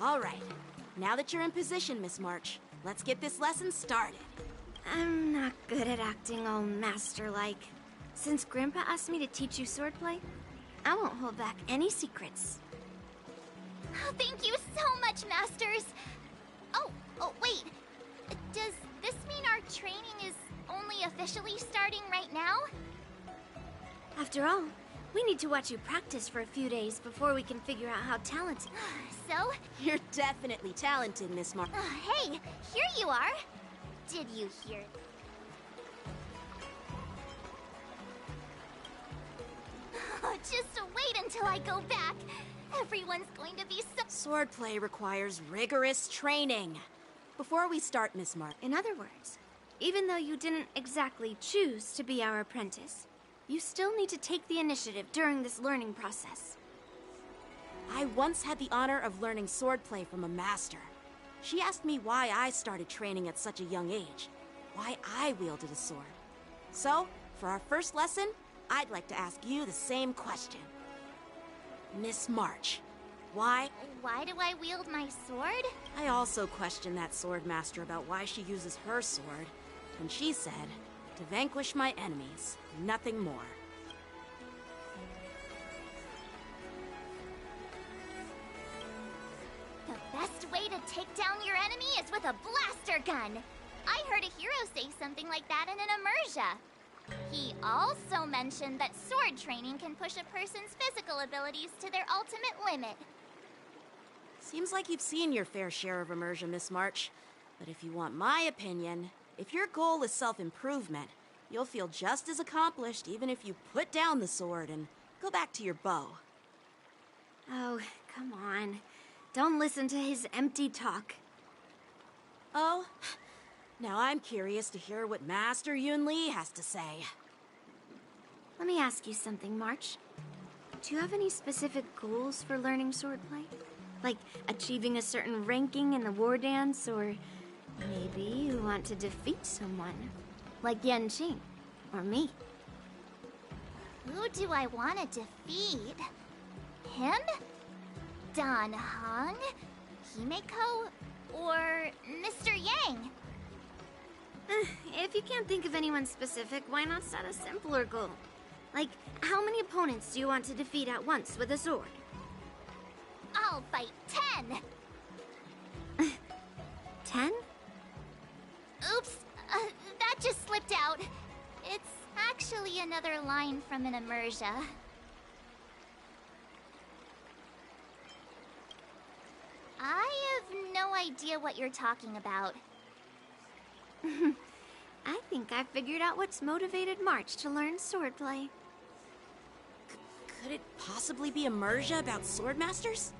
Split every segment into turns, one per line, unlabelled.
All right. Now that you're in position, Miss March, let's get this lesson started.
I'm not good at acting all master-like. Since Grandpa asked me to teach you swordplay, I won't hold back any secrets.
Oh, thank you so much, Masters! Oh, wait. Does this mean our training is only officially starting right now?
After all, we need to watch you practice for a few days before we can figure out how talented.
So?
You're definitely talented, Miss March.
Hey, here you are. Did you hear? Just wait until I go back. Everyone's going to be so...
Swordplay requires rigorous training. Before we start, Miss March...
In other words, even though you didn't exactly choose to be our apprentice, you still need to take the initiative during this learning process.
I once had the honor of learning swordplay from a master. She asked me why I started training at such a young age, why I wielded a sword. So, for our first lesson, I'd like to ask you the same question. Miss March, why...
Why do I wield my sword?
I also questioned that sword master about why she uses her sword, and she said, to vanquish my enemies, nothing more.
The best way to take down your enemy is with a blaster gun. I heard a hero say something like that in an immersion. He also mentioned that sword training can push a person's physical abilities to their ultimate limit.
Seems like you've seen your fair share of immersion, Miss March. But if you want my opinion, if your goal is self-improvement, you'll feel just as accomplished even if you put down the sword and go back to your bow.
Oh, come on. Don't listen to his empty talk.
Oh, now I'm curious to hear what Master Yunli has to say.
Let me ask you something, March. Do you have any specific goals for learning swordplay? Like achieving a certain ranking in the war dance, or maybe you want to defeat someone, like Yanqing, or me.
Who do I want to defeat? Him? Dan Heng? Himeko? Or Mr. Yang?
If you can't think of anyone specific, why not set a simpler goal? Like, how many opponents do you want to defeat at once with a sword?
I'll fight 10!
10?
Oops, that just slipped out. It's actually another line from an immersion. I have no idea what you're talking about.
I think I figured out what's motivated March to learn swordplay.
Could it possibly be immersion about sword masters?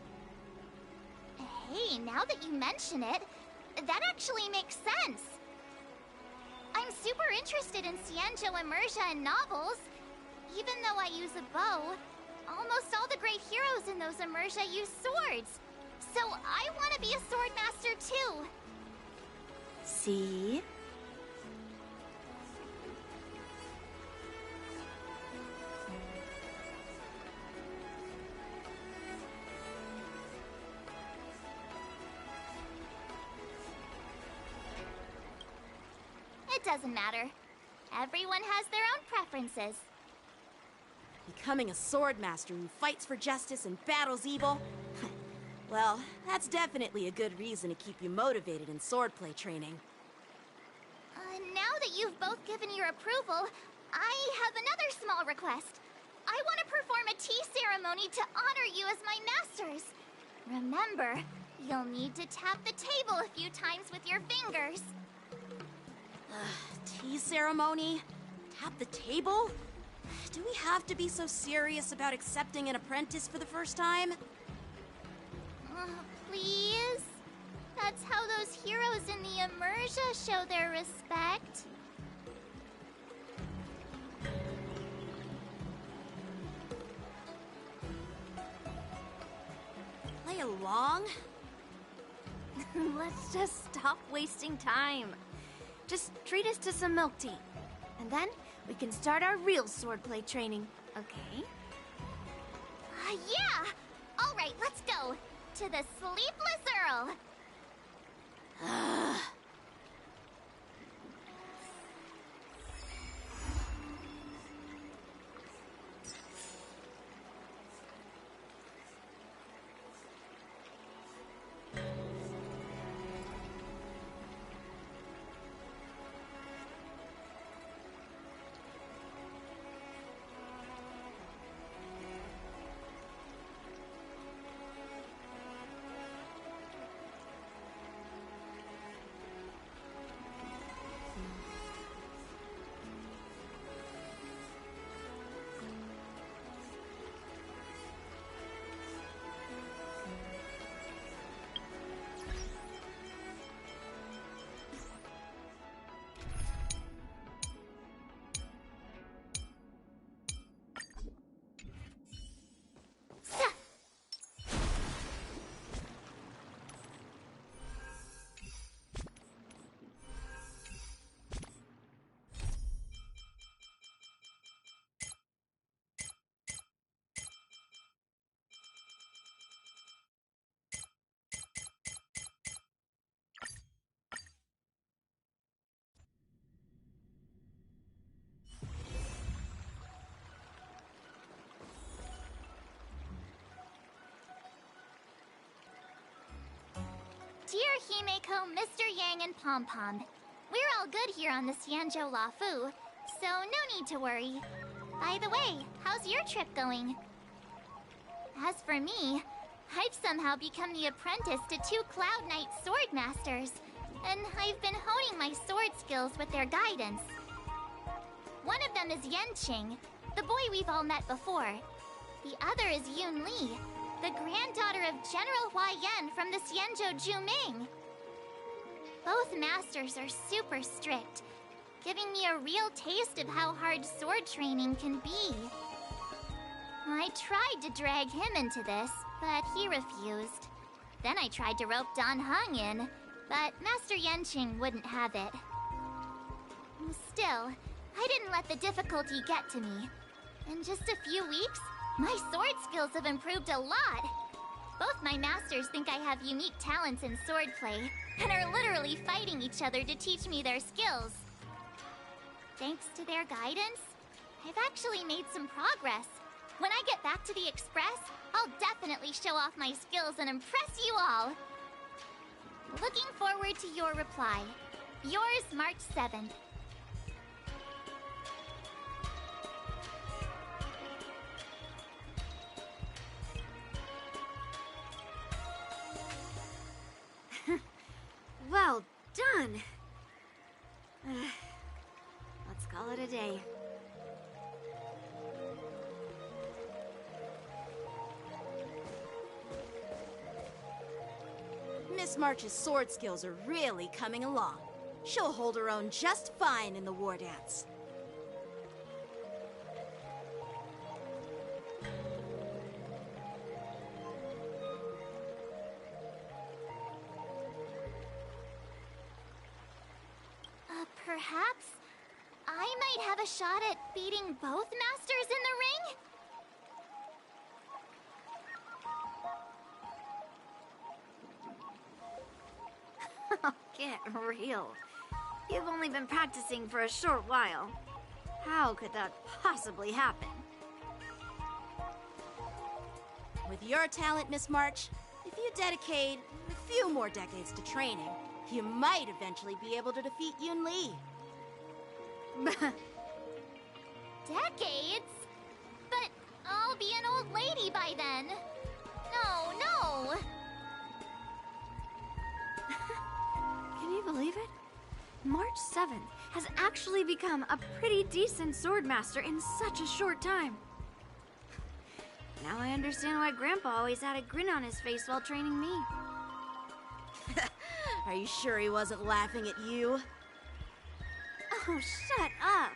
Hey, now that you mention it, that actually makes sense. I'm super interested in Xianzhou immersion and novels. Even though I use a bow, almost all the great heroes in those immersion use swords. So I want to be a sword master too.
See?
It doesn't matter. Everyone has their own preferences.
Becoming a sword master who fights for justice and battles evil? Well, that's definitely a good reason to keep you motivated in swordplay training.
Now that you've both given your approval, I have another small request. I want to perform a tea ceremony to honor you as my masters. Remember, you'll need to tap the table a few times with your fingers.
Tea ceremony? Tap the table? Do we have to be so serious about accepting an apprentice for the first time?
Please? That's how those heroes in the immersion show their respect.
Play along?
Let's just stop wasting time. Just treat us to some milk tea. And then we can start our real swordplay training, okay?
Yeah! Alright, let's go. to the Sleepless Earl. Dear Himeko, Mr. Yang, and Pom Pom, we're all good here on the Xianzhou Lafu, so no need to worry. By the way, how's your trip going? As for me, I've somehow become the apprentice to 2 Cloud Knight sword masters, and I've been honing my sword skills with their guidance. One of them is Yanqing, the boy we've all met before. The other is Yun Li, the granddaughter of General Hua Yan from the Xianzhou Juming. Both masters are super strict, giving me a real taste of how hard sword training can be. I tried to drag him into this, but he refused. Then I tried to rope Dan Heng in, but Master Yanqing wouldn't have it. Still, I didn't let the difficulty get to me. In just a few weeks, my sword skills have improved a lot. Both my masters think I have unique talents in swordplay, and are literally fighting each other to teach me their skills. Thanks to their guidance, I've actually made some progress. When I get back to the Express, I'll definitely show off my skills and impress you all. Looking forward to your reply. Yours, March 7th.
Well done. Let's call it a day.
Miss March's sword skills are really coming along. She'll hold her own just fine in the war dance.
Perhaps I might have a shot at beating both masters in the ring?
Get real. You've only been practicing for a short while. How could that possibly happen?
With your talent, Miss March, if you dedicate a few more decades to training, you might eventually be able to defeat Yun Li.
Decades? But I'll be an old lady by then. No.
Can you believe it? March 7th has actually become a pretty decent swordmaster in such a short time. Now I understand why Grandpa always had a grin on his face while training me.
Are you sure he wasn't laughing at you?
Oh, shut up!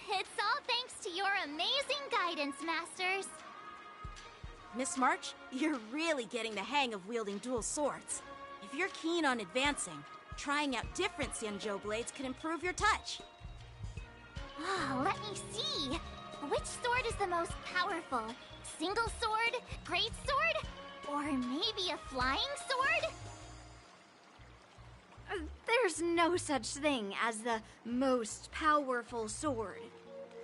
It's all thanks to your amazing guidance, Masters.
Miss March, you're really getting the hang of wielding dual swords. If you're keen on advancing, trying out different Xianzhou blades can improve your touch.
Oh, let me see. Which sword is the most powerful? Single sword? Great sword? Or maybe a flying sword?
There's no such thing as the most powerful sword.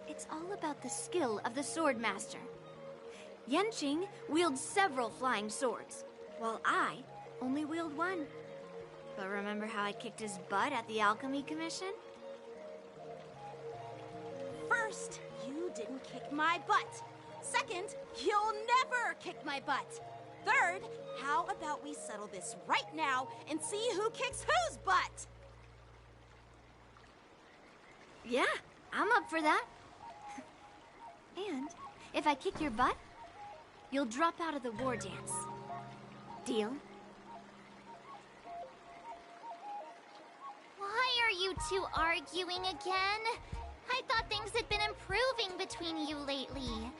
It's all about the skill of the sword master. Yanqing wields several flying swords, while I only wield one. But remember how I kicked his butt at the Alchemy Commission?
First, you didn't kick my butt. Second, you'll never kick my butt. Third, how about we settle this right now and see who kicks whose butt?
Yeah, I'm up for that. And if I kick your butt, you'll drop out of the war dance. Deal?
Why are you two arguing again? I thought things had been improving between you lately.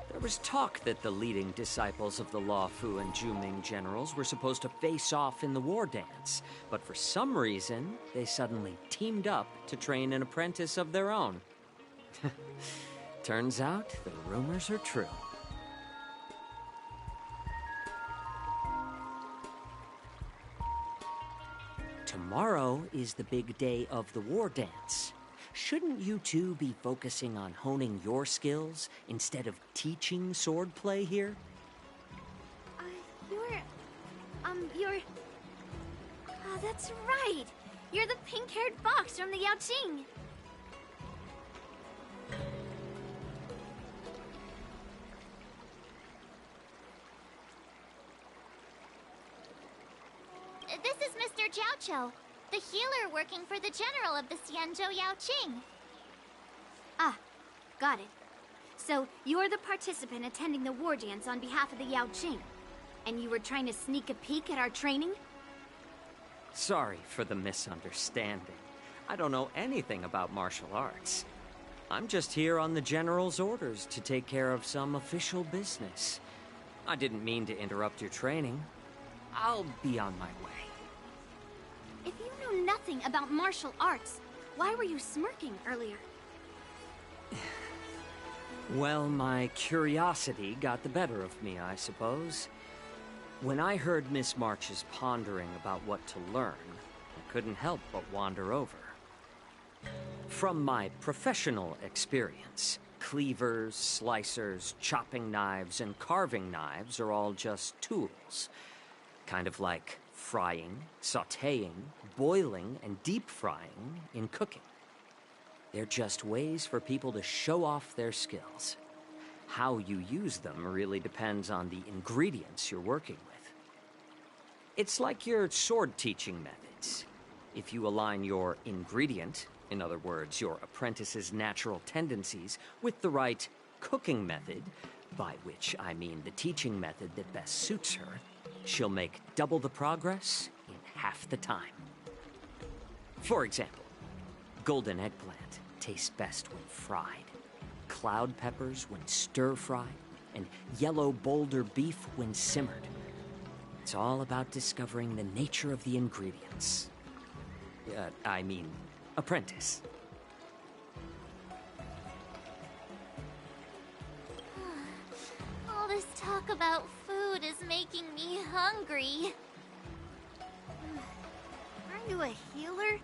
There was talk that the leading disciples of the Luofu and Juming generals were supposed to face off in the war dance, but for some reason, they suddenly teamed up to train an apprentice of their own. Turns out, the rumors are true. Tomorrow is the big day of the war dance. Shouldn't you two be focusing on honing your skills instead of teaching swordplay here?
You're... Oh, that's right. You're the pink-haired fox from the Yaoqing.
This is Mr. Jiaoqiu, the healer working for the general of the Xianzhou Yaoqing.
Ah, got it. So, you're the participant attending the war dance on behalf of the Yaoqing. And you were trying to sneak a peek at our training?
Sorry for the misunderstanding. I don't know anything about martial arts. I'm just here on the General's orders to take care of some official business. I didn't mean to interrupt your training. I'll be on my way.
If you know nothing about martial arts, why were you smirking earlier?
Well, my curiosity got the better of me, I suppose. When I heard Miss March's pondering about what to learn, I couldn't help but wander over. From my professional experience, cleavers, slicers, chopping knives, and carving knives are all just tools. Kind of like frying, sautéing, boiling, and deep frying in cooking. They're just ways for people to show off their skills. How you use them really depends on the ingredients you're working with. It's like your sword teaching methods. If you align your ingredient, in other words, your apprentice's natural tendencies, with the right cooking method, by which I mean the teaching method that best suits her, she'll make double the progress in half the time. For example, golden eggplant tastes best when fried, cloud peppers when stir-fried, and yellow boulder beef when simmered. It's all about discovering the nature of the ingredients. Apprentice.
All this talk about food is making me hungry.
Aren't you a healer?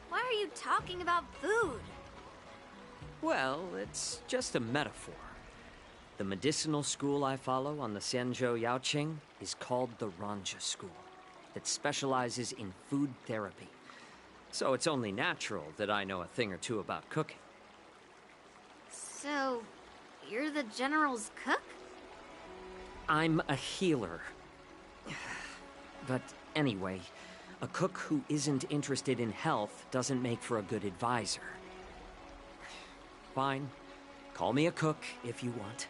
Why are you talking about food?
Well, it's just a metaphor. The medicinal school I follow on the Xianzhou Yaoqing is called the Ranja School, that specializes in food therapy. So it's only natural that I know a thing or two about cooking.
So, you're the general's cook?
I'm a healer. But anyway, a cook who isn't interested in health doesn't make for a good advisor. Fine. Call me a cook if you want.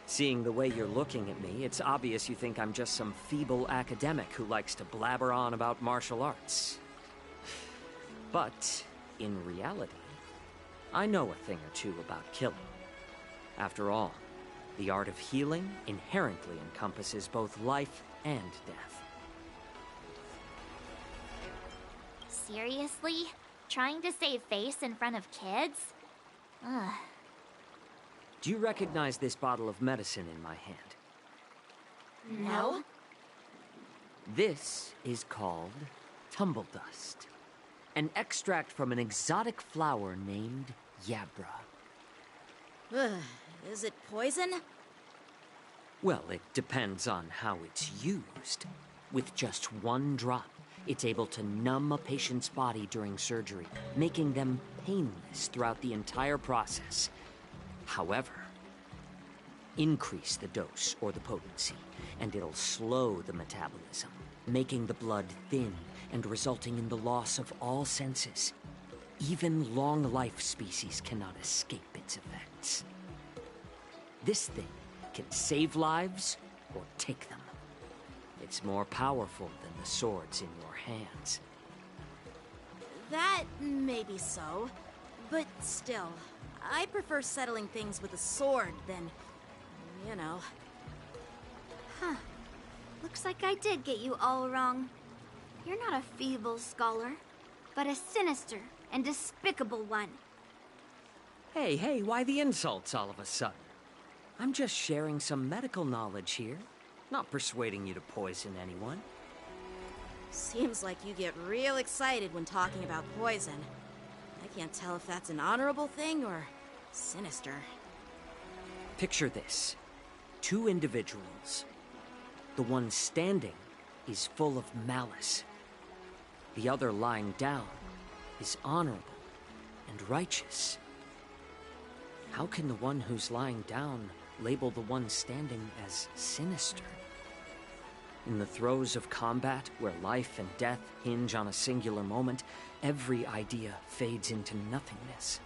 Seeing the way you're looking at me, it's obvious you think I'm just some feeble academic who likes to blabber on about martial arts. But, in reality, I know a thing or two about killing. After all, the art of healing inherently encompasses both life and death.
Seriously? trying to save face in front of kids? Ugh.
Do you recognize this bottle of medicine in my hand?
No?
This is called tumble dust, an extract from an exotic flower named Yabra.
Ugh, is it poison?
Well, it depends on how it's used. With just one drop, it's able to numb a patient's body during surgery, making them painless throughout the entire process. However, increase the dose or the potency, and it'll slow the metabolism, making the blood thin and resulting in the loss of all senses. Even long-life species cannot escape its effects. This thing can save lives or take them. It's more powerful than the swords in your hands.
That may be so, but still, I prefer settling things with a sword than, you know.
Huh. Looks like I did get you all wrong. You're not a feeble scholar, but a sinister and despicable one.
Hey, why the insults all of a sudden? I'm just sharing some medical knowledge here, not persuading you to poison anyone.
Seems like you get real excited when talking about poison. I can't tell if that's an honorable thing or sinister.
Picture this. Two individuals. The one standing is full of malice. The other lying down is honorable and righteous. How can the one who's lying down label the one standing as sinister? In the throes of combat, where life and death hinge on a singular moment, every idea fades into nothingness.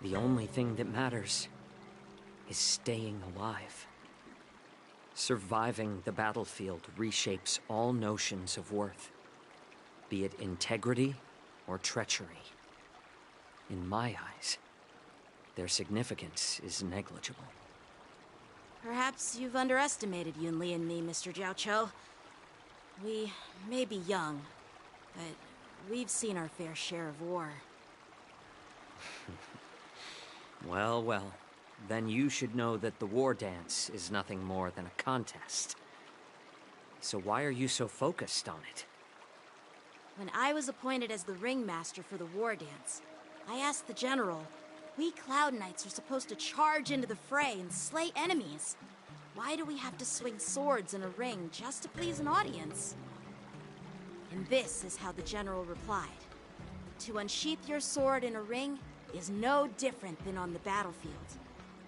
The only thing that matters is staying alive. Surviving the battlefield reshapes all notions of worth, be it integrity or treachery. In my eyes, their significance is negligible.
Perhaps you've underestimated Yunli and me, Mr. Jiaoqiu. We may be young, but we've seen our fair share of war.
Well, then you should know that the war dance is nothing more than a contest. So why are you so focused on it?
When I was appointed as the ringmaster for the war dance, I asked the general, we Cloud Knights are supposed to charge into the fray and slay enemies. Why do we have to swing swords in a ring just to please an audience? And this is how the general replied. To unsheath your sword in a ring is no different than on the battlefield,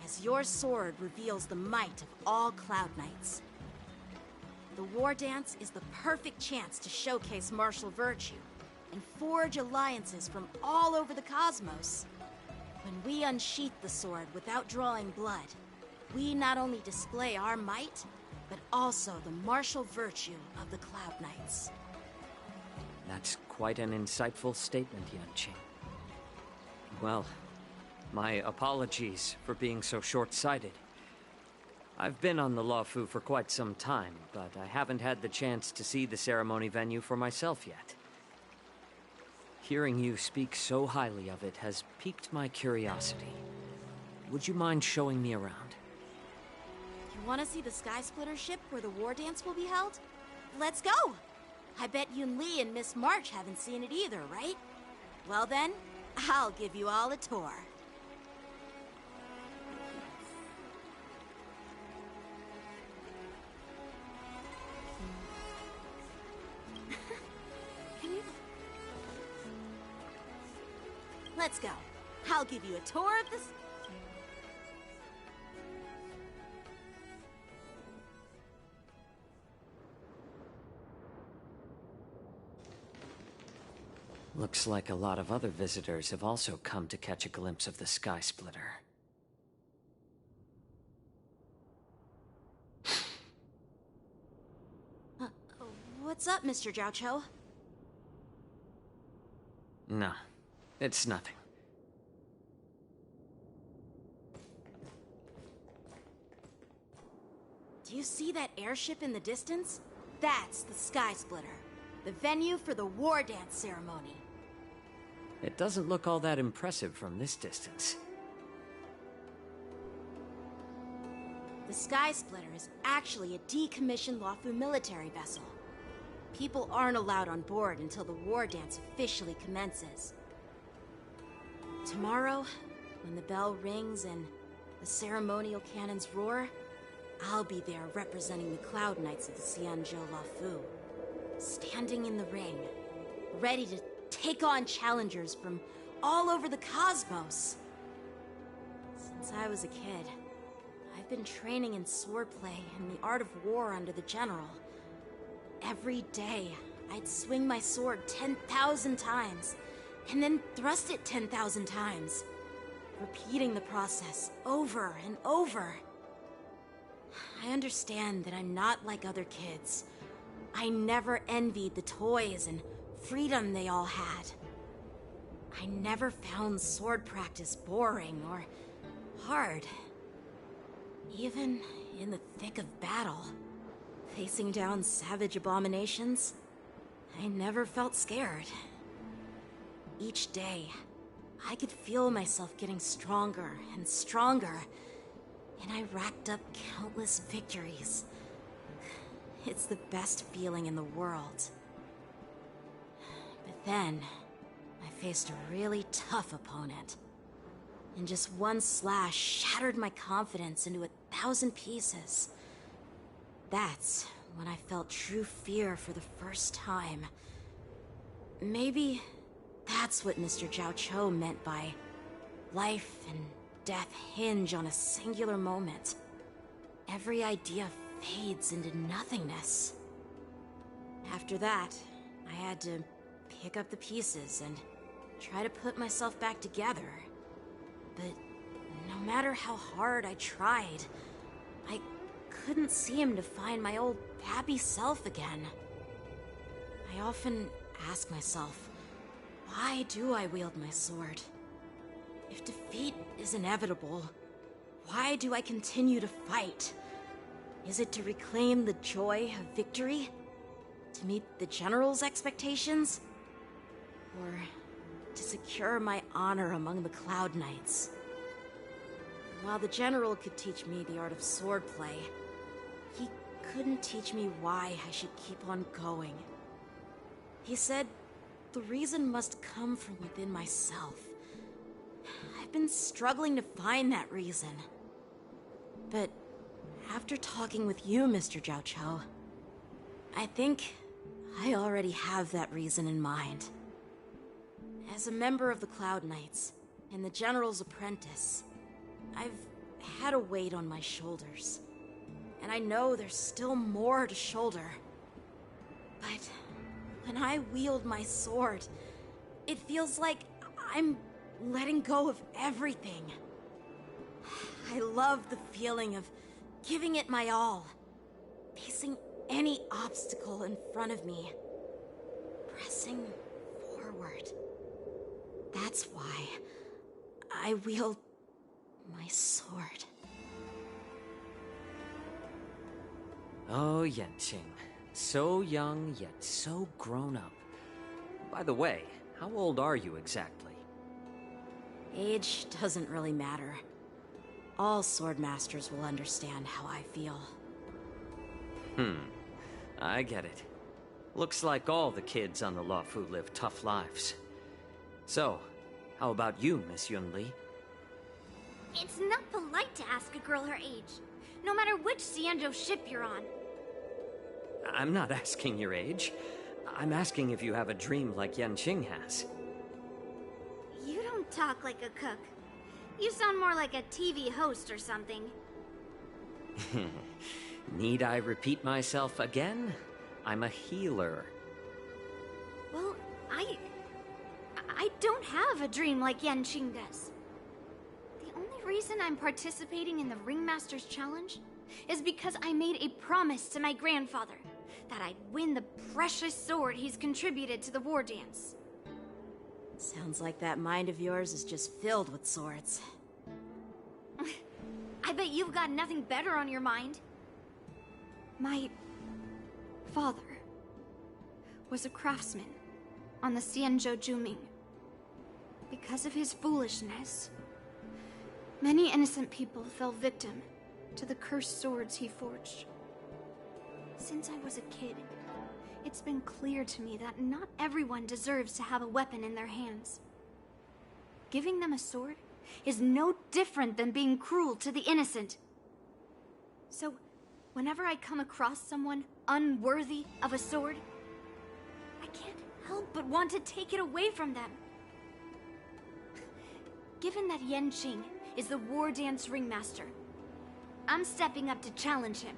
as your sword reveals the might of all Cloud Knights. The war dance is the perfect chance to showcase martial virtue and forge alliances from all over the cosmos. When we unsheath the sword without drawing blood, we not only display our might, but also the martial virtue of the Cloud Knights.
That's quite an insightful statement, Yanqing. Well, my apologies for being so short-sighted. I've been on the Luofu for quite some time, but I haven't had the chance to see the ceremony venue for myself yet. Hearing you speak so highly of it has piqued my curiosity. Would you mind showing me around?
You want to see the Sky Splitter ship where the war dance will be held? Let's go! I bet Yunli and Miss March haven't seen it either, right? Well then, I'll give you all a tour. Let's go. I'll give you a tour of this.
Looks like a lot of other visitors have also come to catch a glimpse of the Sky Splitter.
What's up, Mr. Jiaoqiu?
No, it's nothing.
Do you see that airship in the distance? That's the Sky Splitter, the venue for the war dance ceremony.
It doesn't look all that impressive from this distance.
The Sky Splitter is actually a decommissioned Luofu military vessel. People aren't allowed on board until the war dance officially commences. Tomorrow, when the bell rings and the ceremonial cannons roar, I'll be there representing the Cloud Knights of the Xianzhou Luofu, standing in the ring, ready to take on challengers from all over the cosmos. Since I was a kid, I've been training in swordplay and the art of war under the general. Every day, I'd swing my sword 10,000 times, and then thrust it 10,000 times, repeating the process over and over. I understand that I'm not like other kids. I never envied the toys and freedom they all had. I never found sword practice boring or hard. Even in the thick of battle, facing down savage abominations, I never felt scared. Each day, I could feel myself getting stronger and stronger, and I racked up countless victories. It's the best feeling in the world. But then, I faced a really tough opponent. And just one slash shattered my confidence into 1,000 pieces. That's when I felt true fear for the first time. Maybe that's what Mr. Zhao Cho meant by life and death hinge on a singular moment. Every idea fades into nothingness. After that, I had to pick up the pieces and try to put myself back together. But no matter how hard I tried, I couldn't seem to find my old happy self again. I often ask myself, why do I wield my sword? If defeat is inevitable, why do I continue to fight? Is it to reclaim the joy of victory? To meet the General's expectations? Or to secure my honor among the Cloud Knights? While the General could teach me the art of swordplay, he couldn't teach me why I should keep on going. He said the reason must come from within myself. I've been struggling to find that reason. But after talking with you, Mr. Zhao Cho, I think I already have that reason in mind. As a member of the Cloud Knights and the General's apprentice, I've had a weight on my shoulders. And I know there's still more to shoulder. But when I wield my sword, it feels like I'm letting go of everything. I love the feeling of giving it my all, facing any obstacle in front of me, pressing forward. That's why I wield my sword.
Oh, Yanqing. So young, yet so grown up. By the way, how old are you exactly?
Age doesn't really matter. All sword masters will understand how I feel.
I get it. Looks like all the kids on the Luofu live tough lives. So, how about you, Miss Yunli?
It's not polite to ask a girl her age, no matter which Xianzhou ship you're on.
I'm not asking your age. I'm asking if you have a dream like Yanqing has.
You don't talk like a cook. You sound more like a TV host or something.
Need I repeat myself again? I'm a healer.
Well, I don't have a dream like Yanqing does. The only reason I'm participating in the Ringmaster's Challenge is because I made a promise to my grandfather that I'd win the precious sword he's contributed to the war dance.
Sounds like that mind of yours is just filled with swords.
I bet you've got nothing better on your mind. My father was a craftsman on the Xianzhou Juming. Because of his foolishness, many innocent people fell victim to the cursed swords he forged. Since I was a kid, it's been clear to me that not everyone deserves to have a weapon in their hands. Giving them a sword is no different than being cruel to the innocent. So, whenever I come across someone unworthy of a sword, I can't help but want to take it away from them. Given that Yanqing is the war dance ringmaster, I'm stepping up to challenge him.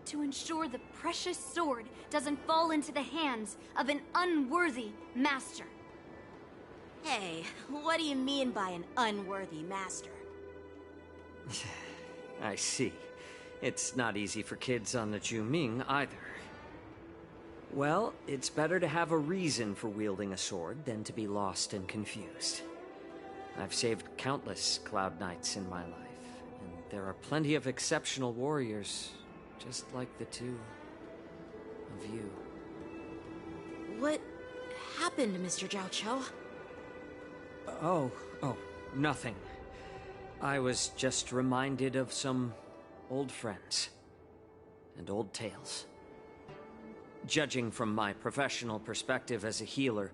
To ensure the precious sword doesn't fall into the hands of an unworthy master.
Hey, what do you mean by an unworthy master?
I see. It's not easy for kids on the Juming either. Well, it's better to have a reason for wielding a sword than to be lost and confused. I've saved countless Cloud Knights in my life, and there are plenty of exceptional warriors, just like the two of you.
What happened, Mr. Zhao Cho?
Oh, nothing. I was just reminded of some old friends and old tales. Judging from my professional perspective as a healer,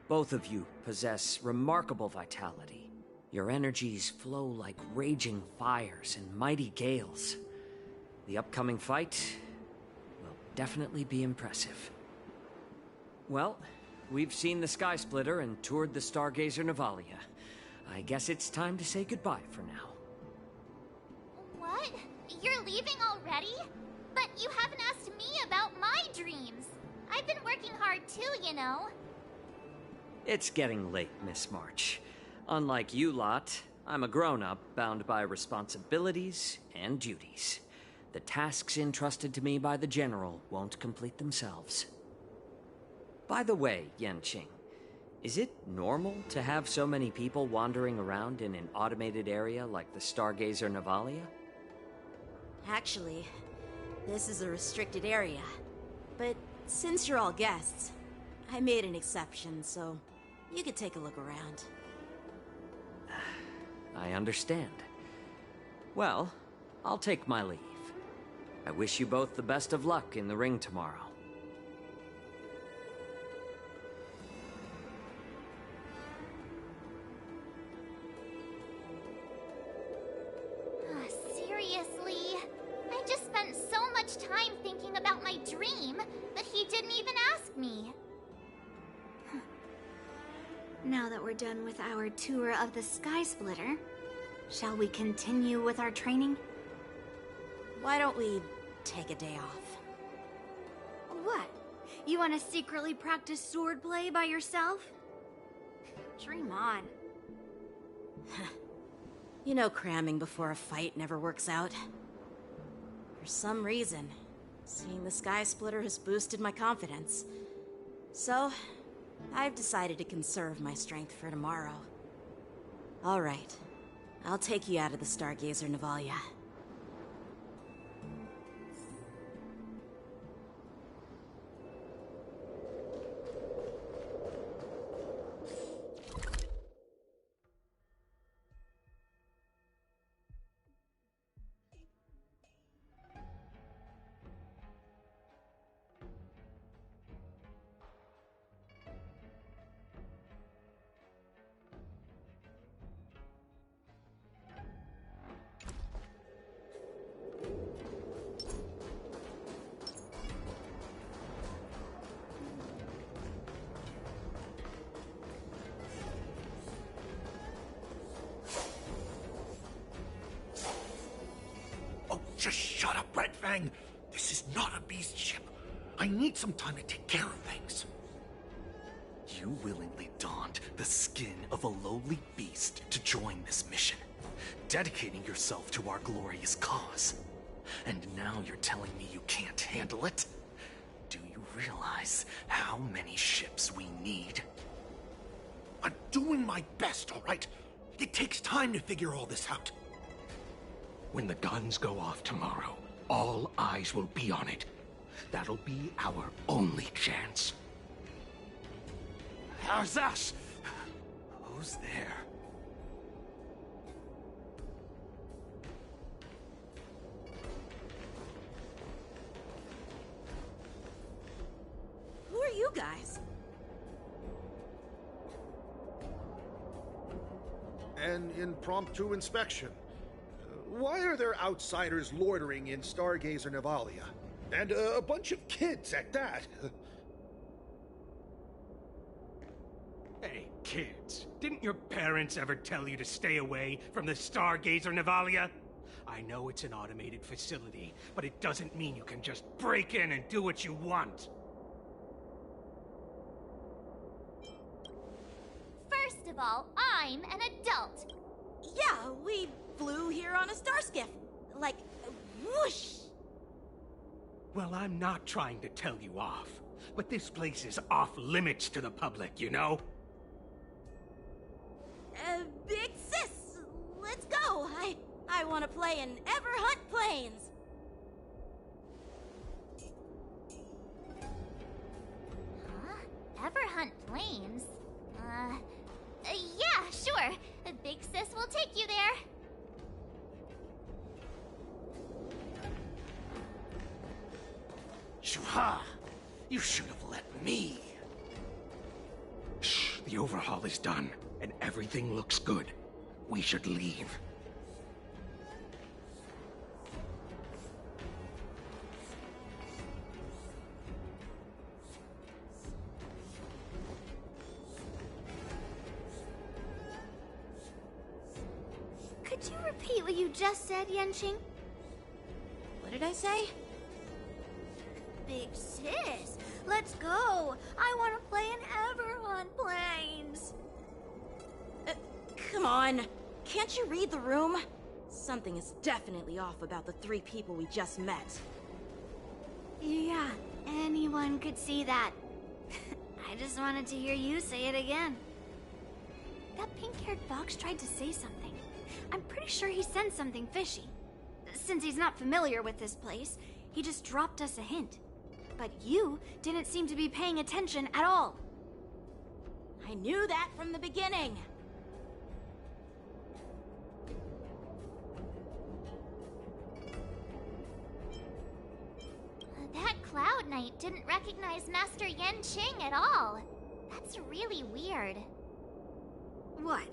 both of you possess remarkable vitality. Your energies flow like raging fires and mighty gales. The upcoming fight will definitely be impressive. Well, we've seen the Sky Splitter and toured the Stargazer Navalia. I guess it's time to say goodbye for now.
What? You're leaving already? But you haven't asked me about my dreams. I've been working hard too, you know.
It's getting late, Miss March. Unlike you lot, I'm a grown-up bound by responsibilities and duties. The tasks entrusted to me by the General won't complete themselves. By the way, Yanqing, is it normal to have so many people wandering around in an automated area like the Stargazer Navalia?
Actually, this is a restricted area. But since you're all guests, I made an exception, so you could take a look around.
I understand. Well, I'll take my leave. I wish you both the best of luck in the ring tomorrow.
Seriously? I just spent so much time thinking about my dream that he didn't even ask me.
Now that we're done with our tour of the Sky Splitter, shall we continue with our training?
Why don't we take a day off?
What? You want to secretly practice swordplay by yourself? Dream on.
You know cramming before a fight never works out. For some reason, seeing the Sky Splitter has boosted my confidence. So, I've decided to conserve my strength for tomorrow. All right. I'll take you out of the Stargazer Navalia.
Just shut up, Red Fang. This is not a beast ship. I need some time to take care of things. You willingly donned the skin of a lowly beast to join this mission, dedicating yourself to our glorious cause. And now you're telling me you can't handle it? Do you realize how many ships we need? I'm doing my best, all right? It takes time to figure all this out. When the guns go off tomorrow, all eyes will be on it. That'll be our only chance. How's that? Who's there?
Who are you guys?
An impromptu inspection. Why are there outsiders loitering in Stargazer Navalia? And a bunch of kids at that.
Hey, kids, didn't your parents ever tell you to stay away from the Stargazer Navalia? I know it's an automated facility, but it doesn't mean you can just break in and do what you want.
First of all, I'm an adult.
Yeah, we flew here on a star skiff. Like, whoosh!
Well, I'm not trying to tell you off, but this place is off limits to the public, you know?
Big sis, let's go. I want to play in Everhunt Plains.
Huh? Everhunt Plains? Yeah, sure. Big Sis will take you there.
Shuha! You should have let me.
Shh, the overhaul is done, and everything looks good. We should leave.
Could you repeat what you just said, Yenqing?
What did I say?
Big sis, let's go. I want to play in Everhunt Plains.
Come on. Can't you read the room? Something is definitely off about the 3 people we just met.
Yeah, anyone could see that. I just wanted to hear you say it again. That pink-haired fox tried to say something. I'm pretty sure he sensed something fishy. Since he's not familiar with this place, he just dropped us a hint. But you didn't seem to be paying attention at all.
I knew that from the beginning.
That Cloud Knight didn't recognize Master Yenqing at all. That's really weird.
What?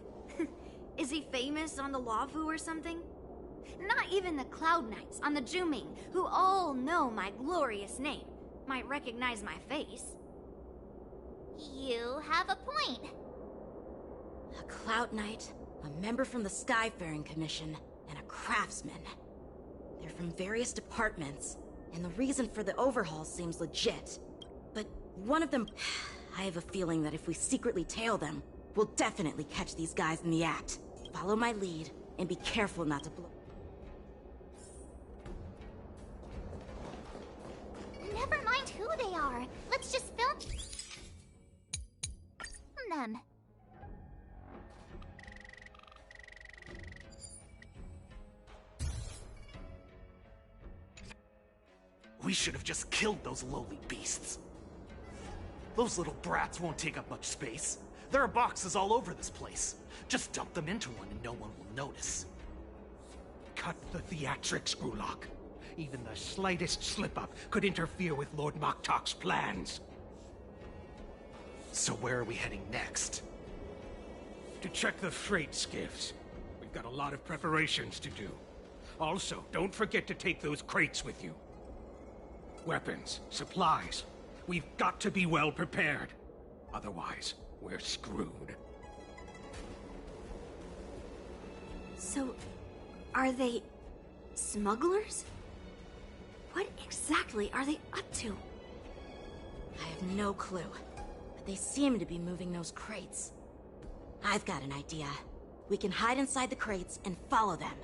Is he famous on the Lavu or something? Not even the Cloud Knights on the Juming, who all know my glorious name, might recognize my face.
You have a point.
A Cloud Knight, a member from the Skyfaring Commission, and a craftsman. They're from various departments, and the reason for the overhaul seems legit. But one of them... I have a feeling that if we secretly tail them, we'll definitely catch these guys in the act. Follow my lead, and be careful not to blow...
Never mind who they are. Let's just film them.
We should have just killed those lowly beasts. Those little brats won't take up much space. There are boxes all over this place. Just dump them into one and no one will notice.
Cut the theatrics, Grulok. Even the slightest slip-up could interfere with Lord Moktok's plans.
So where are we heading next?
To check the freight skiffs. We've got a lot of preparations to do. Also, don't forget to take those crates with you. Weapons, supplies. We've got to be well prepared. Otherwise, we're screwed.
So, are they smugglers? What exactly are they up to?
I have no clue, but they seem to be moving those crates. I've got an idea. We can hide inside the crates and follow them.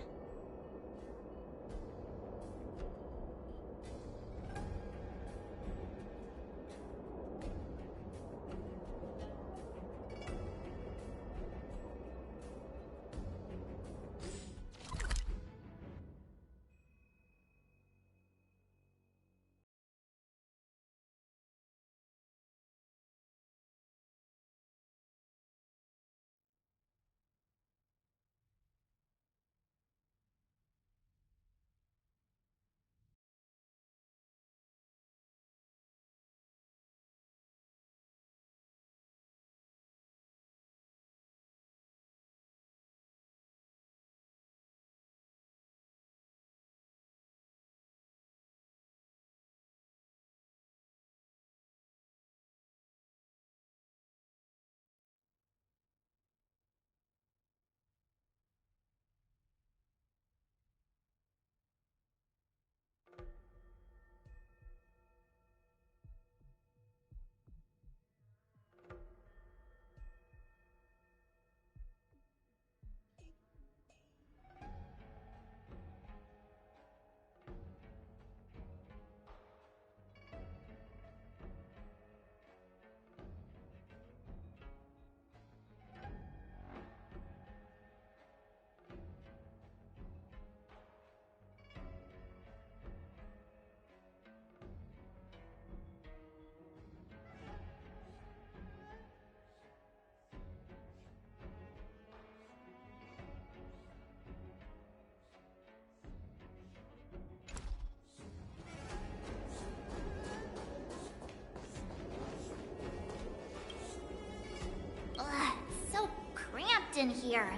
in here.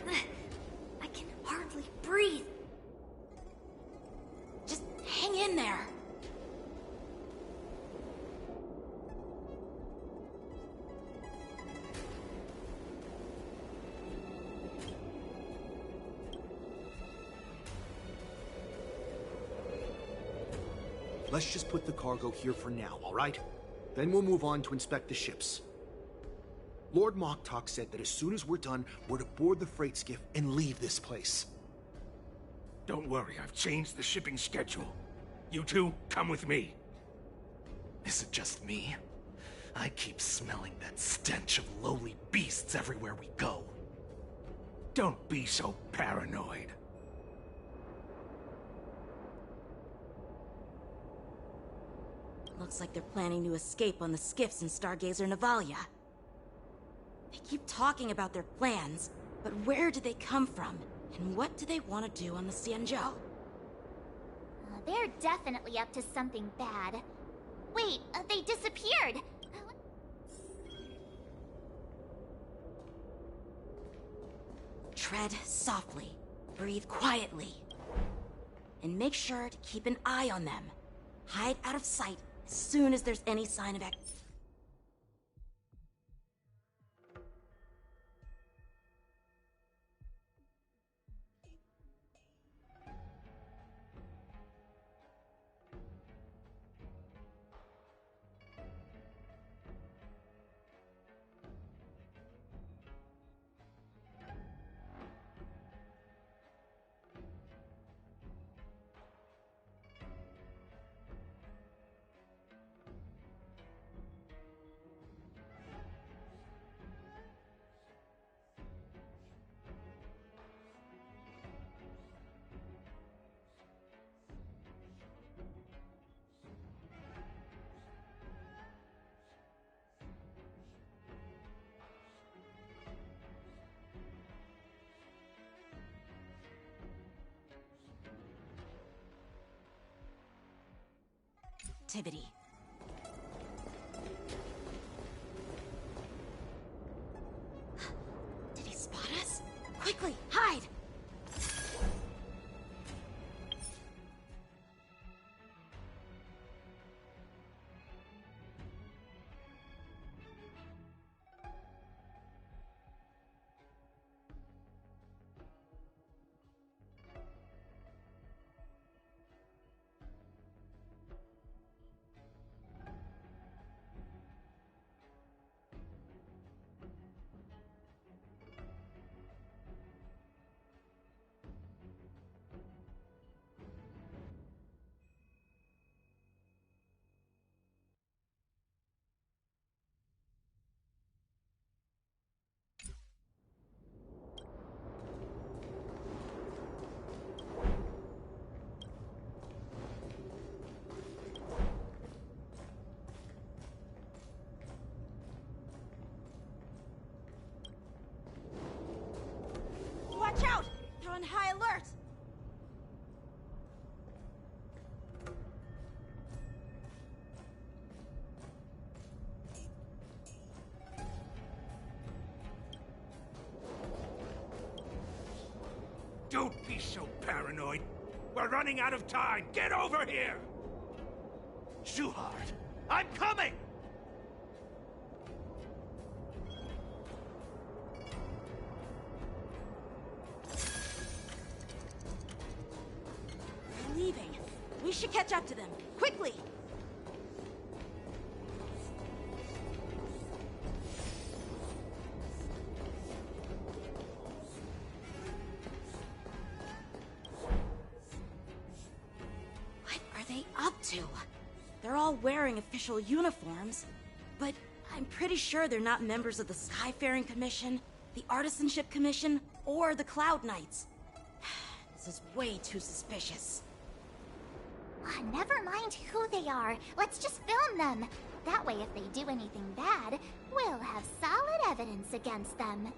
I can hardly breathe.
Just hang in there.
Let's just put the cargo here for now, all right? Then we'll move on to inspect the ships. Lord Moktok said that as soon as we're done, we're to board the freight skiff and leave this place.
Don't worry, I've changed the shipping schedule. You two, come with me.
Is it just me? I keep smelling that stench of lowly beasts everywhere we go.
Don't be so paranoid.
Looks like they're planning to escape on the skiffs in Stargazer Navalia. They keep talking about their plans, but where do they come from? And what do they want to do on the Xianzhou?
They're definitely up to something bad. Wait, they disappeared!
Tread softly, breathe quietly, and make sure to keep an eye on them. Hide out of sight as soon as there's any sign of activity. Did he spot us? Quickly, hide! Watch out! They're on high alert!
Don't be so paranoid. We're running out of time. Get over here!
Shuhard, I'm coming!
They're leaving. We should catch up to them. Quickly! What are they up to? They're all wearing official uniforms, but I'm pretty sure they're not members of the Skyfaring Commission, the Artisanship Commission, or the Cloud Knights. This is way too suspicious.
Never mind who they are. Let's just film them. That way, if they do anything bad, we'll have solid evidence against them.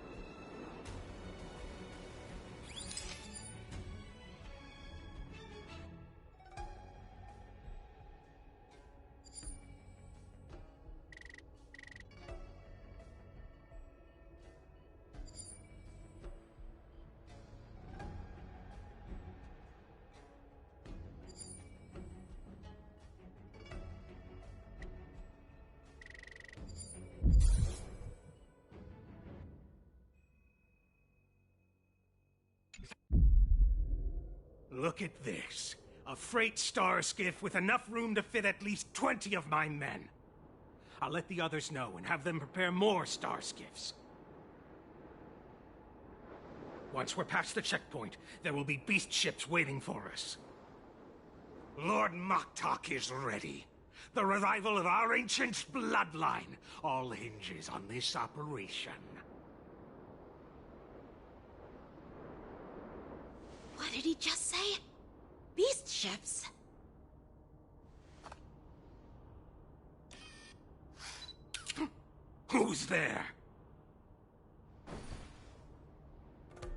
Look at this. A freight star skiff with enough room to fit at least 20 of my men. I'll let the others know and have them prepare more star skiffs. Once we're past the checkpoint, there will be beast ships waiting for us. Lord Moktok is ready. The revival of our ancient bloodline all hinges on this operation.
What did he just say? Beast ships?
Who's there?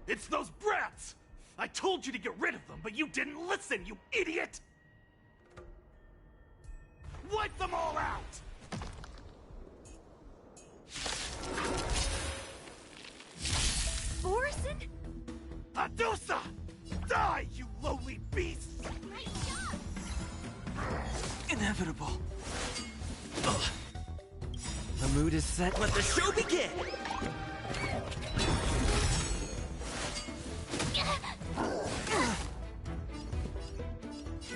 It's those brats! I told you to get rid of them, but you didn't listen, you idiot! Wipe them all out!
Borison?
Adusa! Die, you lowly beasts!
Nice job!
Inevitable. Ugh. The mood is set. Let the show begin!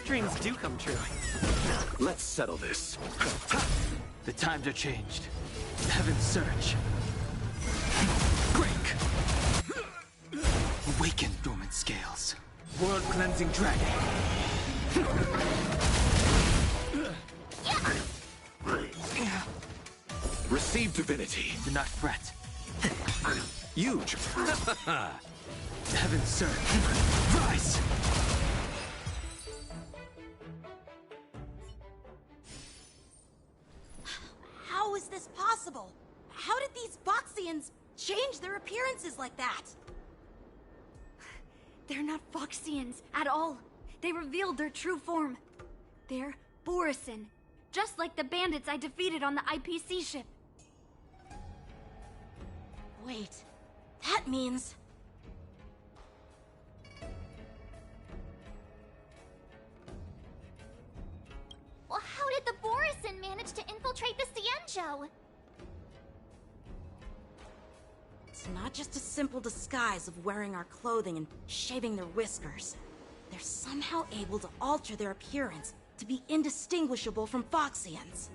Dreams do come true.
Let's settle this.
The times are changed. Heaven's surge. Break! Awaken dormant scales. World-cleansing dragon.
Receive divinity.
Do not fret.
Huge.
Heaven's surge. Rise!
How is this possible? How did these Foxians change their appearances like that?
They're not Foxians at all. They revealed their true form. They're Borison, just like the bandits I defeated on the IPC ship.
Wait, that means...
Well, how did the Borison manage to infiltrate the Cienjo?
It's not just a simple disguise of wearing our clothing and shaving their whiskers. They're somehow able to alter their appearance to be indistinguishable from Foxians.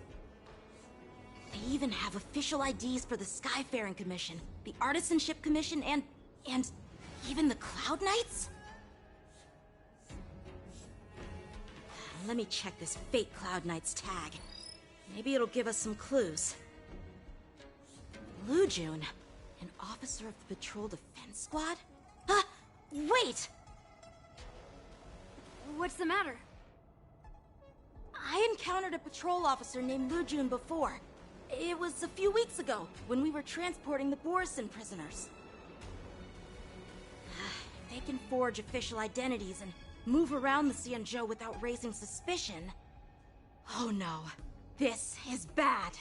They even have official IDs for the Skyfaring Commission, the Artisanship Commission, and even the Cloud Knights? Let me check this fake Cloud Knight's tag. Maybe it'll give us some clues. Lujun, an officer of the Patrol Defense Squad? Wait!
What's the matter?
I encountered a patrol officer named Lujun before. It was a few weeks ago, when we were transporting the Borison prisoners. If they can forge official identities and move around the Cienjo without raising suspicion... Oh no, this is bad.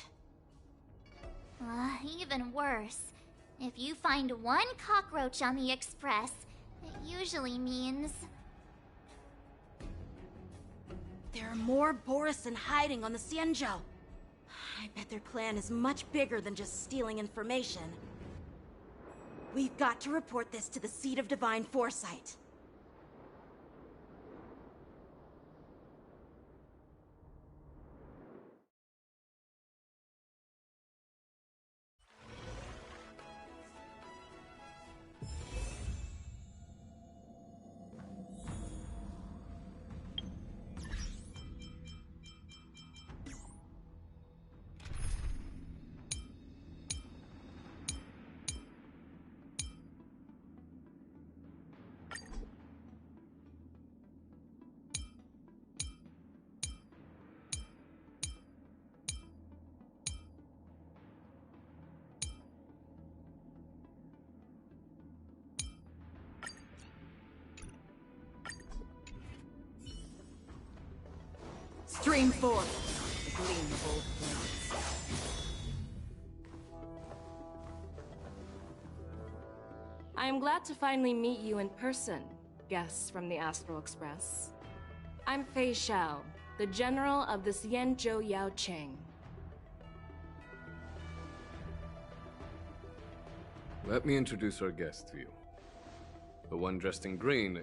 Even worse. If you find one cockroach on the Express, it usually means...
There are more Borison hiding on the Cienjo. I bet their plan is much bigger than just stealing information. We've got to report this to the Seat of Divine Foresight. Stream forth, the gleam of old flames.
I am glad to finally meet you in person, guests from the Astral Express. I'm Fei Xiao, the General of the Cienjo Yao Cheng.
Let me introduce our guest to you. The one dressed in green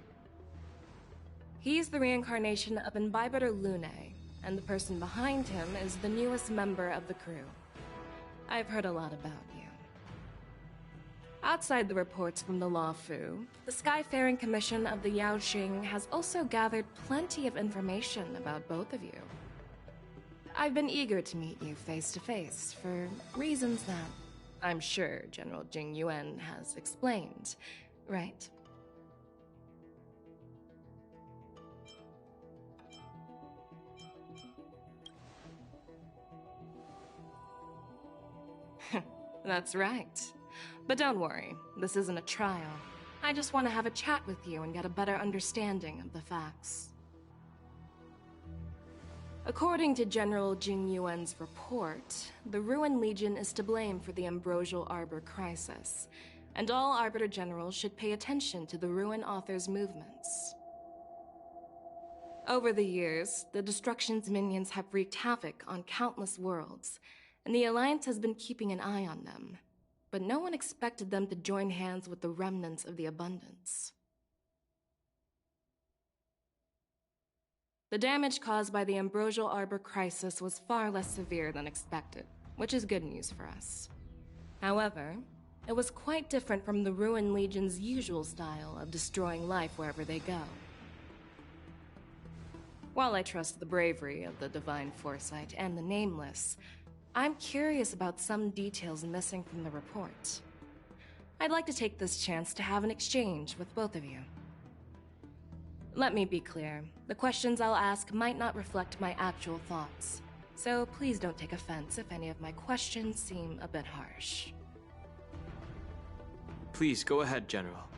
He's the reincarnation of Imbibitor Lune, and the person behind him is the newest member of the crew. I've heard a lot about you. Outside the reports from the Law Fu, the Skyfaring Commission of the Yaoxing has also gathered plenty of information about both of you. I've been eager to meet you face to face for reasons that I'm sure General Jing Yuan has explained, right? That's right. But don't worry, this isn't a trial. I just want to have a chat with you and get a better understanding of the facts. According to General Jing Yuan's report, the Ruin Legion is to blame for the Ambrosial Arbor crisis, and all Arbiter Generals should pay attention to the Ruin Author's movements. Over the years, the Destruction's minions have wreaked havoc on countless worlds, and the Alliance has been keeping an eye on them. But no one expected them to join hands with the remnants of the Abundance. The damage caused by the Ambrosial Arbor crisis was far less severe than expected, which is good news for us. However, it was quite different from the Ruin Legion's usual style of destroying life wherever they go. While I trust the bravery of the Divine Foresight and the Nameless, I'm curious about some details missing from the report. I'd like to take this chance to have an exchange with both of you. Let me be clear, the questions I'll ask might not reflect my actual thoughts, so please don't take offense if any of my questions seem a bit harsh.
Please go ahead, General.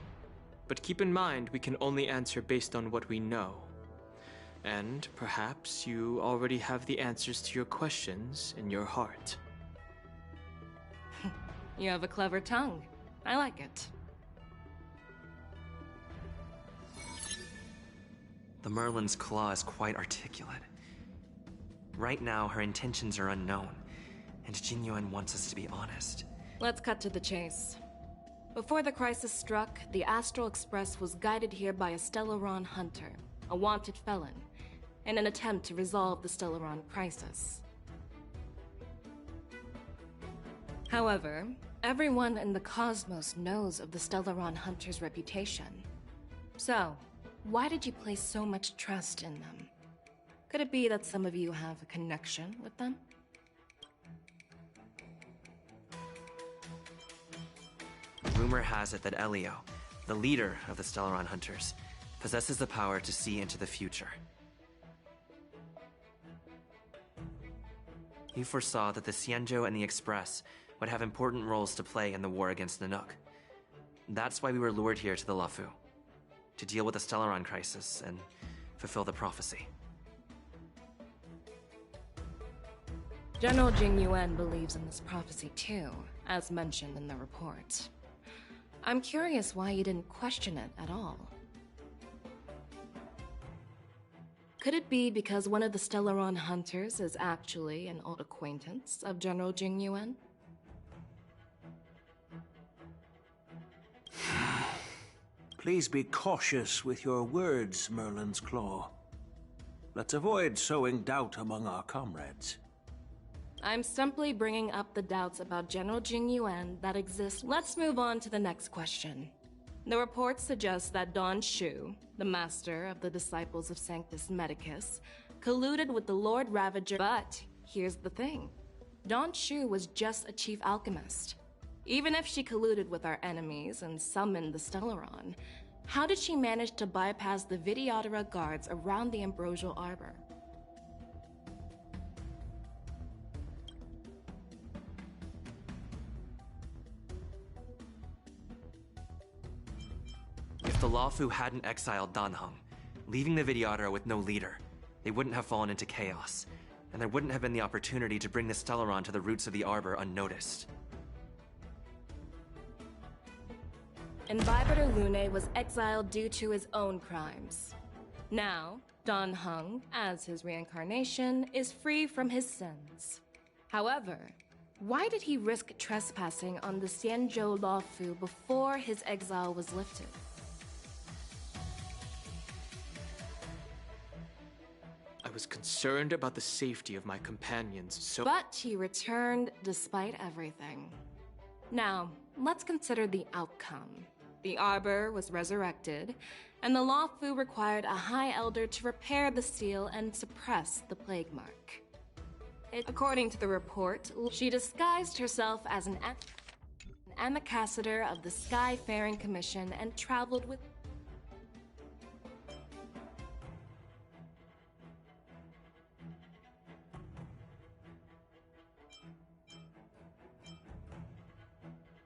But keep in mind we can only answer based on what we know. And perhaps you already have the answers to your questions in your heart.
You have a clever tongue. I like it.
The Merlin's claw is quite articulate. Right now, her intentions are unknown, and Jing Yuan wants us to be honest.
Let's cut to the chase. Before the crisis struck, the Astral Express was guided here by a Stellaron hunter, a wanted felon, in an attempt to resolve the Stellaron crisis. However, everyone in the cosmos knows of the Stellaron hunter's reputation. So, why did you place so much trust in them? Could it be that some of you have a connection with them?
Rumor has it that Elio, the leader of the Stellaron Hunters, possesses the power to see into the future. He foresaw that the Xianzhou and the Express would have important roles to play in the war against Nanook. That's why we were lured here to the Luofu, to deal with the Stellaron crisis and fulfill the prophecy.
General Jing Yuan believes in this prophecy too, as mentioned in the report. I'm curious why you didn't question it at all. Could it be because one of the Stellaron hunters is actually an old acquaintance of General Jing Yuan?
Please be cautious with your words, Merlin's Claw. Let's avoid sowing doubt among our comrades.
I'm simply bringing up the doubts about General Jing Yuan that exist. Let's move on to the next question. The report suggests that Don Shu, the master of the Disciples of Sanctus Medicus, colluded with the Lord Ravager. But here's the thing. Don Shu was just a chief alchemist. Even if she colluded with our enemies and summoned the Stellaron, how did she manage to bypass the Videodora guards around the Ambrosial Arbor?
If the Luofu hadn't exiled Danheng, leaving the Videodora with no leader, they wouldn't have fallen into chaos, and there wouldn't have been the opportunity to bring the Stellaron to the roots of the Arbor unnoticed.
Imbibitor Lune was exiled due to his own crimes. Now, Danheng, as his reincarnation, is free from his sins. However, why did he risk trespassing on the Xianzhou Luofu before his exile was lifted?
I was concerned about the safety of my companions, so—
But he returned despite everything. Now, let's consider the outcome. The Arbor was resurrected, and the Lawfu required a High Elder to repair the seal and suppress the plague mark. According to the report, she disguised herself as an ambassador of the Skyfaring Commission and traveled with—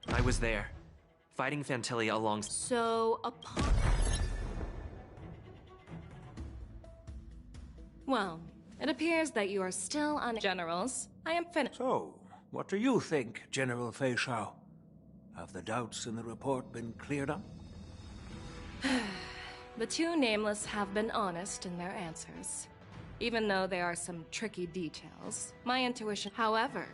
I was there, fighting Fantilli along—
So, upon— Well, it appears that you are still on— Generals, I am finished.
So, what do you think, General Feixiao? Have the doubts in the report been cleared up?
The two Nameless have been honest in their answers, even though there are some tricky details. My intuition— However,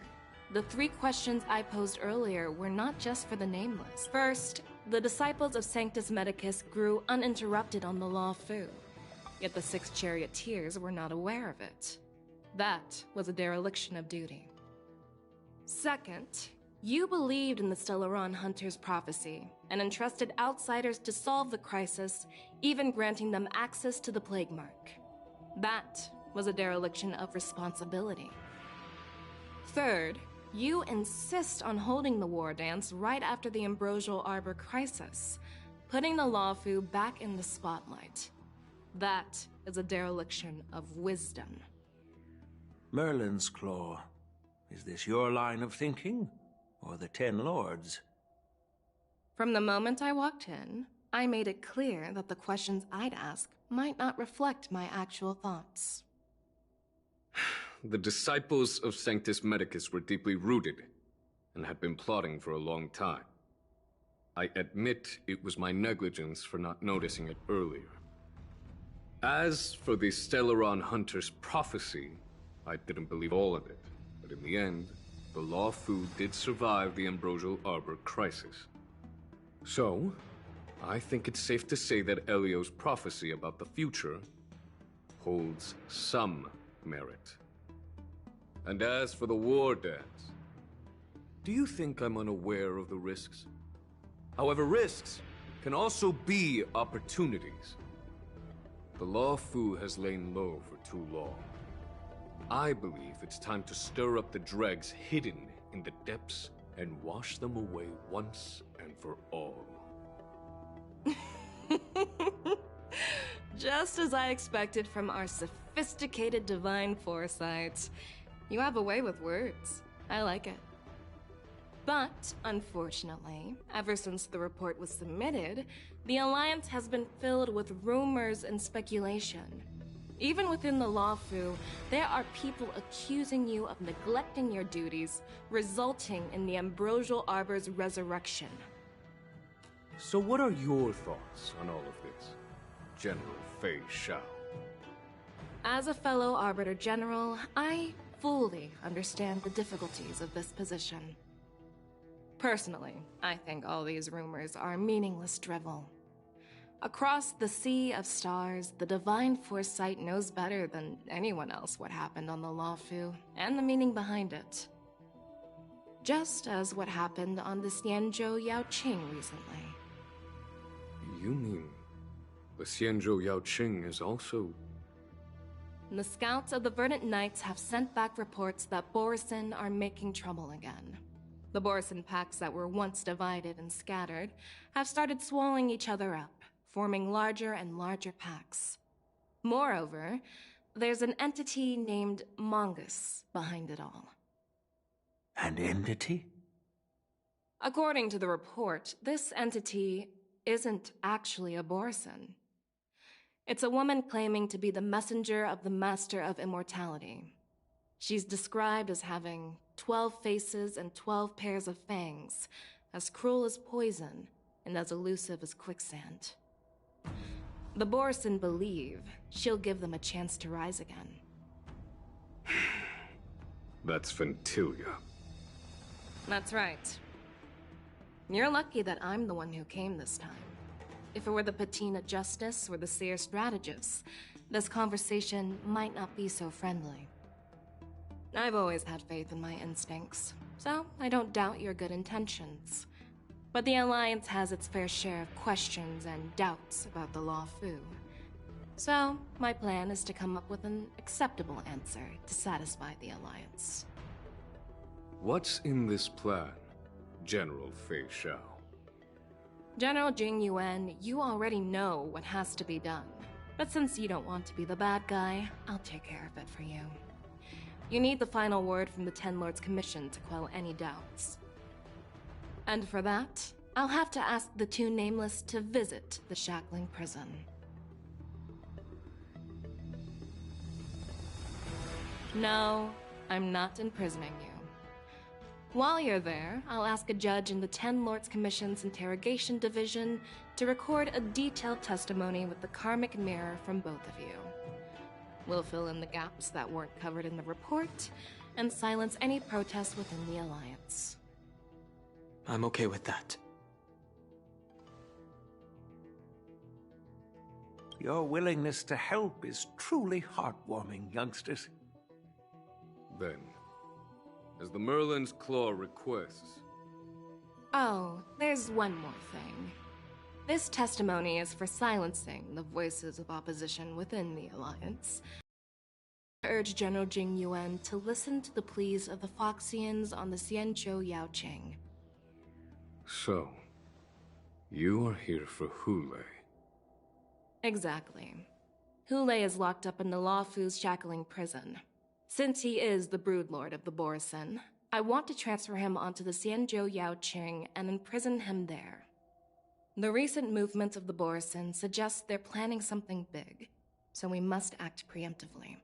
the 3 questions I posed earlier were not just for the Nameless. First, the disciples of Sanctus Medicus grew uninterrupted on the Lawfu, yet the 6 charioteers were not aware of it. That was a dereliction of duty. Second, you believed in the Stellaron Hunter's prophecy and entrusted outsiders to solve the crisis, even granting them access to the plague mark. That was a dereliction of responsibility. Third, you insist on holding the war dance right after the Ambrosial Arbor crisis, putting the Lawfu back in the spotlight. That is a dereliction of wisdom.
Merlin's Claw. Is this your line of thinking, or the 10 Lords?
From the moment I walked in, I made it clear that the questions I'd ask might not reflect my actual thoughts.
The disciples of Sanctus Medicus were deeply rooted and had been plotting for a long time. I admit it was my negligence for not noticing it earlier. As for the Stellaron Hunter's prophecy, I didn't believe all of it, but in the end, the Lawfu did survive the Ambrosial Arbor crisis. So, I think it's safe to say that Elio's prophecy about the future holds some merit. And as for the war dance, do you think I'm unaware of the risks? However, risks can also be opportunities. The Lawfu has lain low for too long. I believe it's time to stir up the dregs hidden in the depths and wash them away once and for all.
Just as I expected from our sophisticated divine foresight. You have a way with words. I like it. But, unfortunately, ever since the report was submitted, the Alliance has been filled with rumors and speculation. Even within the Lawfu, there are people accusing you of neglecting your duties, resulting in the Ambrosial Arbor's resurrection.
So what are your thoughts on all of this, General Feixiao?
As a fellow Arbiter General, I fully understand the difficulties of this position. Personally, I think all these rumors are meaningless drivel. Across the sea of stars, the divine foresight knows better than anyone else what happened on the Lawfu and the meaning behind it. Just as what happened on the Xianzhou Yaoqing recently.
You mean the Xianzhou Yaoqing is also...
The scouts of the Verdant Knights have sent back reports that Borisin are making trouble again. The Borisin packs that were once divided and scattered have started swallowing each other up, forming larger and larger packs. Moreover, there's an entity named Mongus behind it all.
An entity?
According to the report, this entity isn't actually a Borisin. It's a woman claiming to be the messenger of the Master of Immortality. She's described as having 12 faces and 12 pairs of fangs, as cruel as poison and as elusive as quicksand. The Borisin believe she'll give them a chance to rise again.
That's Fantilia.
That's right. You're lucky that I'm the one who came this time. If it were the Patina Justice or the Seer Strategist, this conversation might not be so friendly. I've always had faith in my instincts, so I don't doubt your good intentions. But the Alliance has its fair share of questions and doubts about the Lawfu. So, my plan is to come up with an acceptable answer to satisfy the Alliance.
What's in this plan, General Fei Xiao?
General Jing Yuan, you already know what has to be done. But since you don't want to be the bad guy, I'll take care of it for you. You need the final word from the Ten Lords Commission to quell any doubts. And for that, I'll have to ask the two Nameless to visit the Shackling Prison. No, I'm not imprisoning you. While you're there, I'll ask a judge in the Ten Lords Commission's Interrogation Division to record a detailed testimony with the karmic mirror from both of you. We'll fill in the gaps that weren't covered in the report, and silence any protests within the Alliance.
I'm okay with that.
Your willingness to help is truly heartwarming, youngsters.
Then, as the Merlin's Claw requests...
Oh, there's one more thing. This testimony is for silencing the voices of opposition within the Alliance. I urge General Jing Yuan to listen to the pleas of the Foxians on the Xianzhou Yaoqing.
So, you are here for Hule.
Exactly. Hule is locked up in the Lawfu's Shackling Prison. Since he is the broodlord of the Borison, I want to transfer him onto the Xianzhou Yaoqing and imprison him there. The recent movements of the Borison suggest they're planning something big, so we must act preemptively.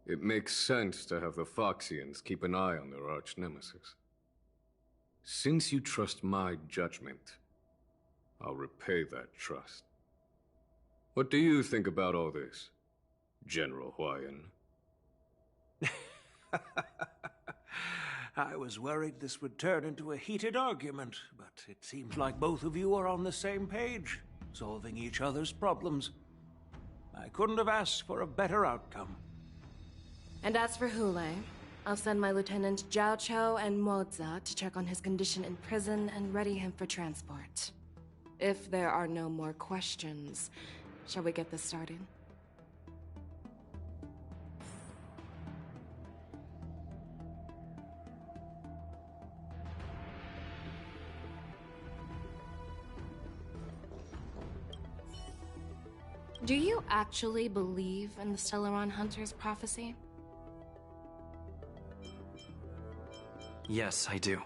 It makes sense to have the Foxians keep an eye on their arch-nemesis. Since you trust my judgment, I'll repay that trust. What do you think about all this, General Huayan?
I was worried this would turn into a heated argument, but it seems like both of you are on the same page, solving each other's problems. I couldn't have asked for a better outcome.
And as for Hule, I'll send my Lieutenant Zhao Chou and Moza to check on his condition in prison and ready him for transport. If there are no more questions, shall we get this started? Do you actually believe in the Stellaron Hunter's prophecy?
Yes, I do.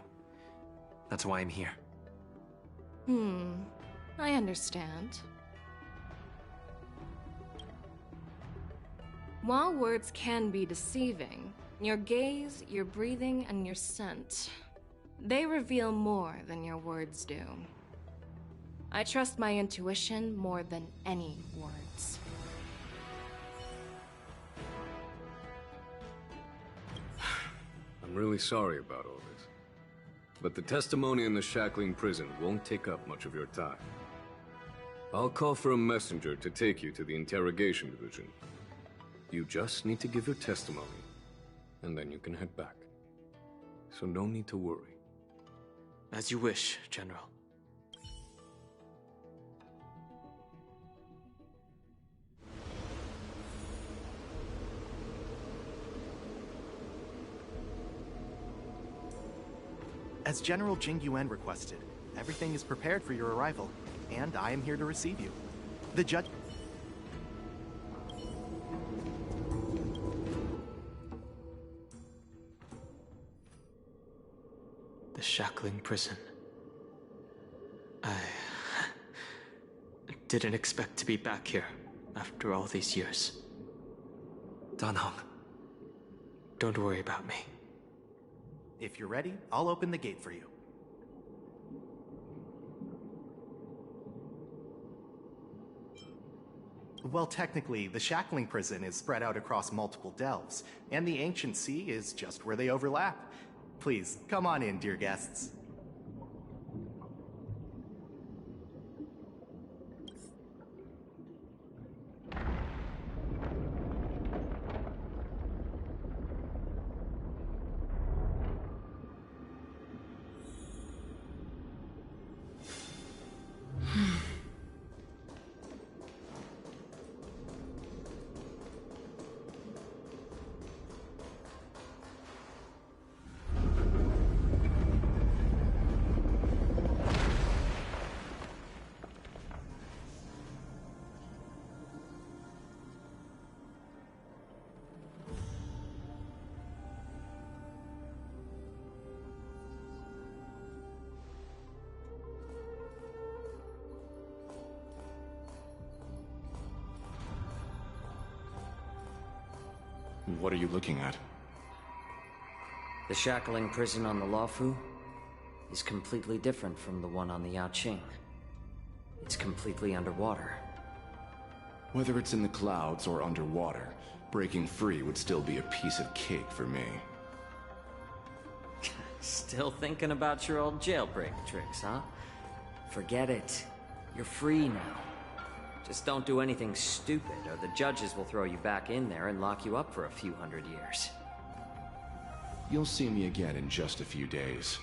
That's why I'm here.
I understand. While words can be deceiving, your gaze, your breathing, and your scent, they reveal more than your words do. I trust my intuition more than any words.
I'm really sorry about all this. But the testimony in the Shackling Prison won't take up much of your time. I'll call for a messenger to take you to the Interrogation Division. You just need to give your testimony, and then you can head back. So no need to worry.
As you wish, General.
As General Jing Yuan requested, everything is prepared for your arrival, and I am here to receive you. The judge...
The Shackling Prison. I didn't expect to be back here after all these years.
Dan Heng.
Don't worry about me.
If you're ready, I'll open the gate for you. Well, technically, the Shackling Prison is spread out across multiple delves, and the Ancient Sea is just where they overlap. Please, come on in, dear guests.
What are you looking at?
The shackling prison on the Luofu is completely different from the one on the Yaoqing. It's completely underwater.
Whether it's in the clouds or underwater, breaking free would still be a piece of cake for me.
Still thinking about your old jailbreak tricks, huh? Forget it. You're free now. Just don't do anything stupid, or the judges will throw you back in there and lock you up for a few hundred years.
You'll see me again in just a few days.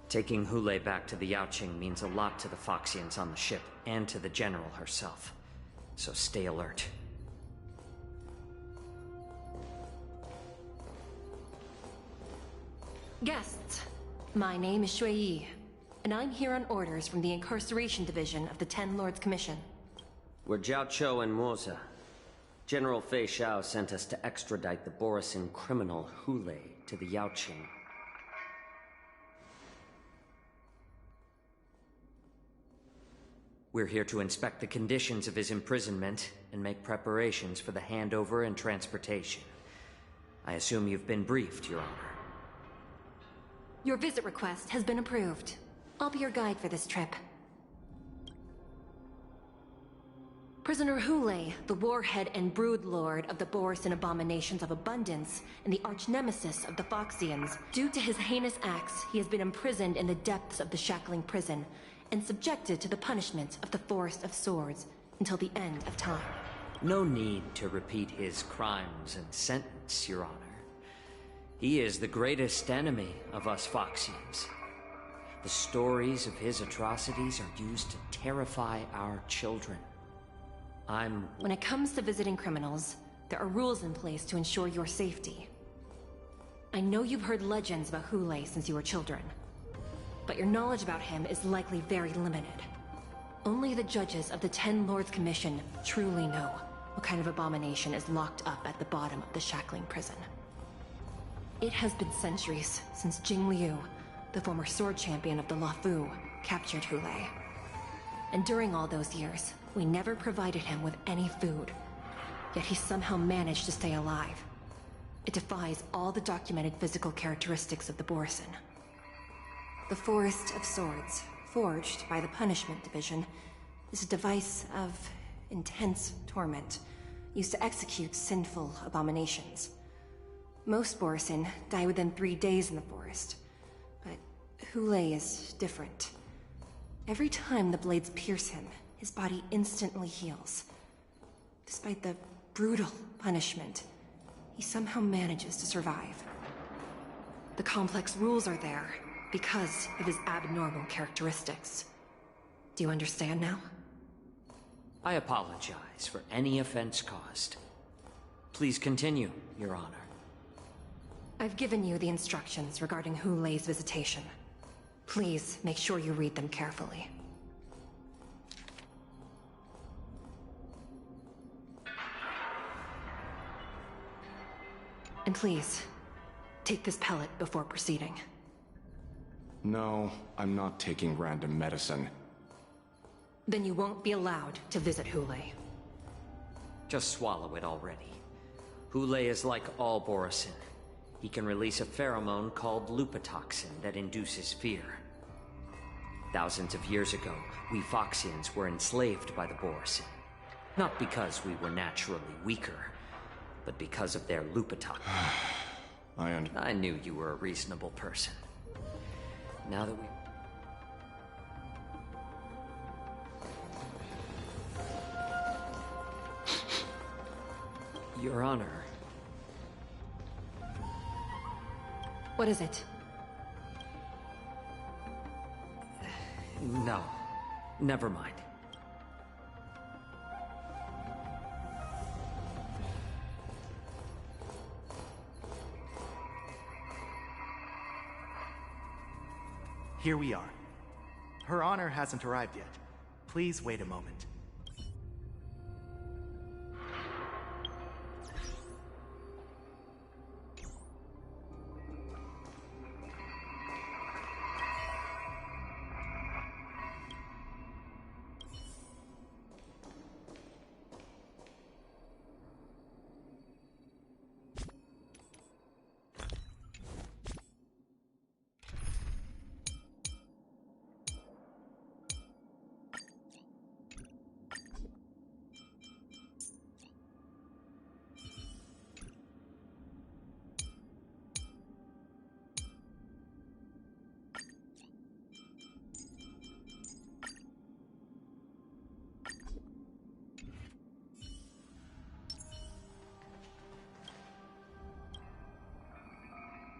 Taking Hule back to the Yaoqing means a lot to the Foxians on the ship, and to the General herself. So stay alert.
Guests, my name is Shui Yi, and I'm here on orders from the Incarceration Division of the Ten Lords Commission.
We're Jiao Cho and Moza. General Fei Xiao sent us to extradite the Borisin criminal Hule to the Yaoqing. We're here to inspect the conditions of his imprisonment and make preparations for the handover and transportation. I assume you've been briefed, Your Honor.
Your visit request has been approved. I'll be your guide for this trip. Prisoner Hule, the warhead and brood lord of the Borisin abominations of abundance and the arch-nemesis of the Foxians. Due to his heinous acts, he has been imprisoned in the depths of the shackling prison and subjected to the punishment of the Forest of Swords until the end of time.
No need to repeat his crimes and sentence, Your Honor. He is the greatest enemy of us Foxians. The stories of his atrocities are used to terrify our children.
When it comes to visiting criminals, there are rules in place to ensure your safety. I know you've heard legends about Hule since you were children, but your knowledge about him is likely very limited. Only the judges of the Ten Lords Commission truly know what kind of abomination is locked up at the bottom of the shackling prison. It has been centuries since Jing Liu, the former sword champion of the Luofu, captured Hule. And during all those years, we never provided him with any food. Yet he somehow managed to stay alive. It defies all the documented physical characteristics of the Borisin. The Forest of Swords, forged by the Punishment Division, is a device of intense torment, used to execute sinful abominations. Most Borisin die within 3 days in the forest, but Hule is different. Every time the blades pierce him, his body instantly heals. Despite the brutal punishment, he somehow manages to survive. The complex rules are there because of his abnormal characteristics. Do you understand now?
I apologize for any offense caused. Please continue, Your Honor.
I've given you the instructions regarding Hule's visitation. Please make sure you read them carefully. And please, take this pellet before proceeding.
No, I'm not taking random medicine.
Then you won't be allowed to visit Hule.
Just swallow it already. Hule is like all Borisin. He can release a pheromone called lupatoxin that induces fear. Thousands of years ago, we Foxians were enslaved by the Borisin. Not because we were naturally weaker, but because of their lupatoxin. I knew you were a reasonable person. Now that we... Your Honor.
What is it?
No. Never mind.
Here we are. Her Honor hasn't arrived yet. Please wait a moment.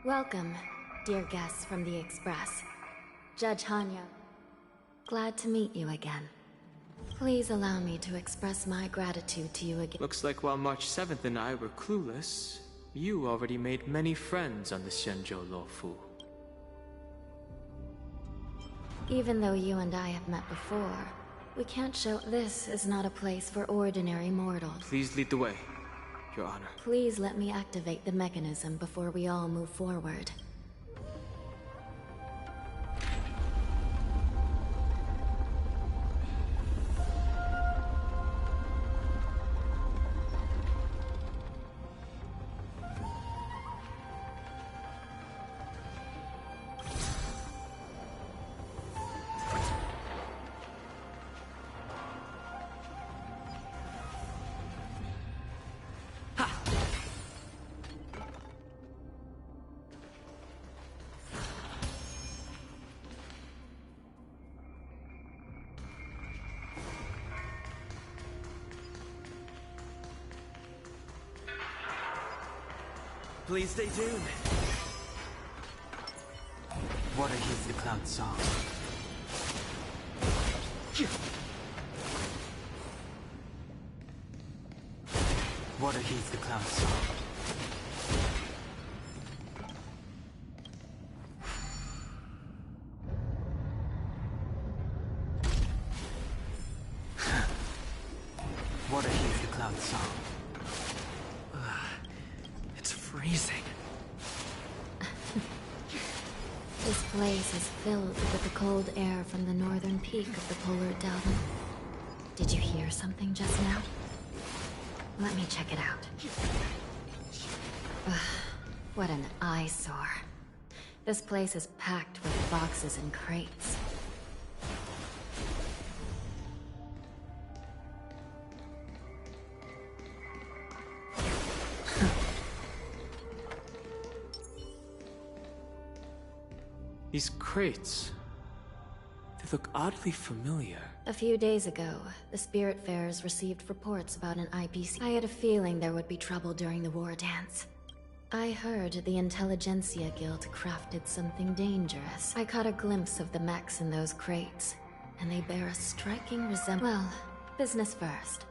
Welcome, dear guests from the Express. Judge Hanya. Glad to meet you again. Please allow me to express my gratitude to you again.
Looks like while March 7th and I were clueless, you already made many friends on the Xianzhou Luofu.
Even though you and I have met before, we can't show this is not a place for ordinary mortals.
Please lead the way, Your Honor.
Please let me activate the mechanism before we all move forward.
Please stay tuned. Water heeds the cloud's song. Water heeds the cloud's song. Water heeds the cloud's song.
Freezing.
This place is filled with the cold air from the northern peak of the polar delta. Did you hear something just now? Let me check it out. Ugh, what an eyesore. This place is packed with boxes and crates.
These crates, they look oddly familiar.
A few days ago, the Spiritfarers received reports about an IPC. I had a feeling there would be trouble during the war dance. I heard the Intelligentsia Guild crafted something dangerous. I caught a glimpse of the mechs in those crates, and they bear a striking resemblance. Well, business first.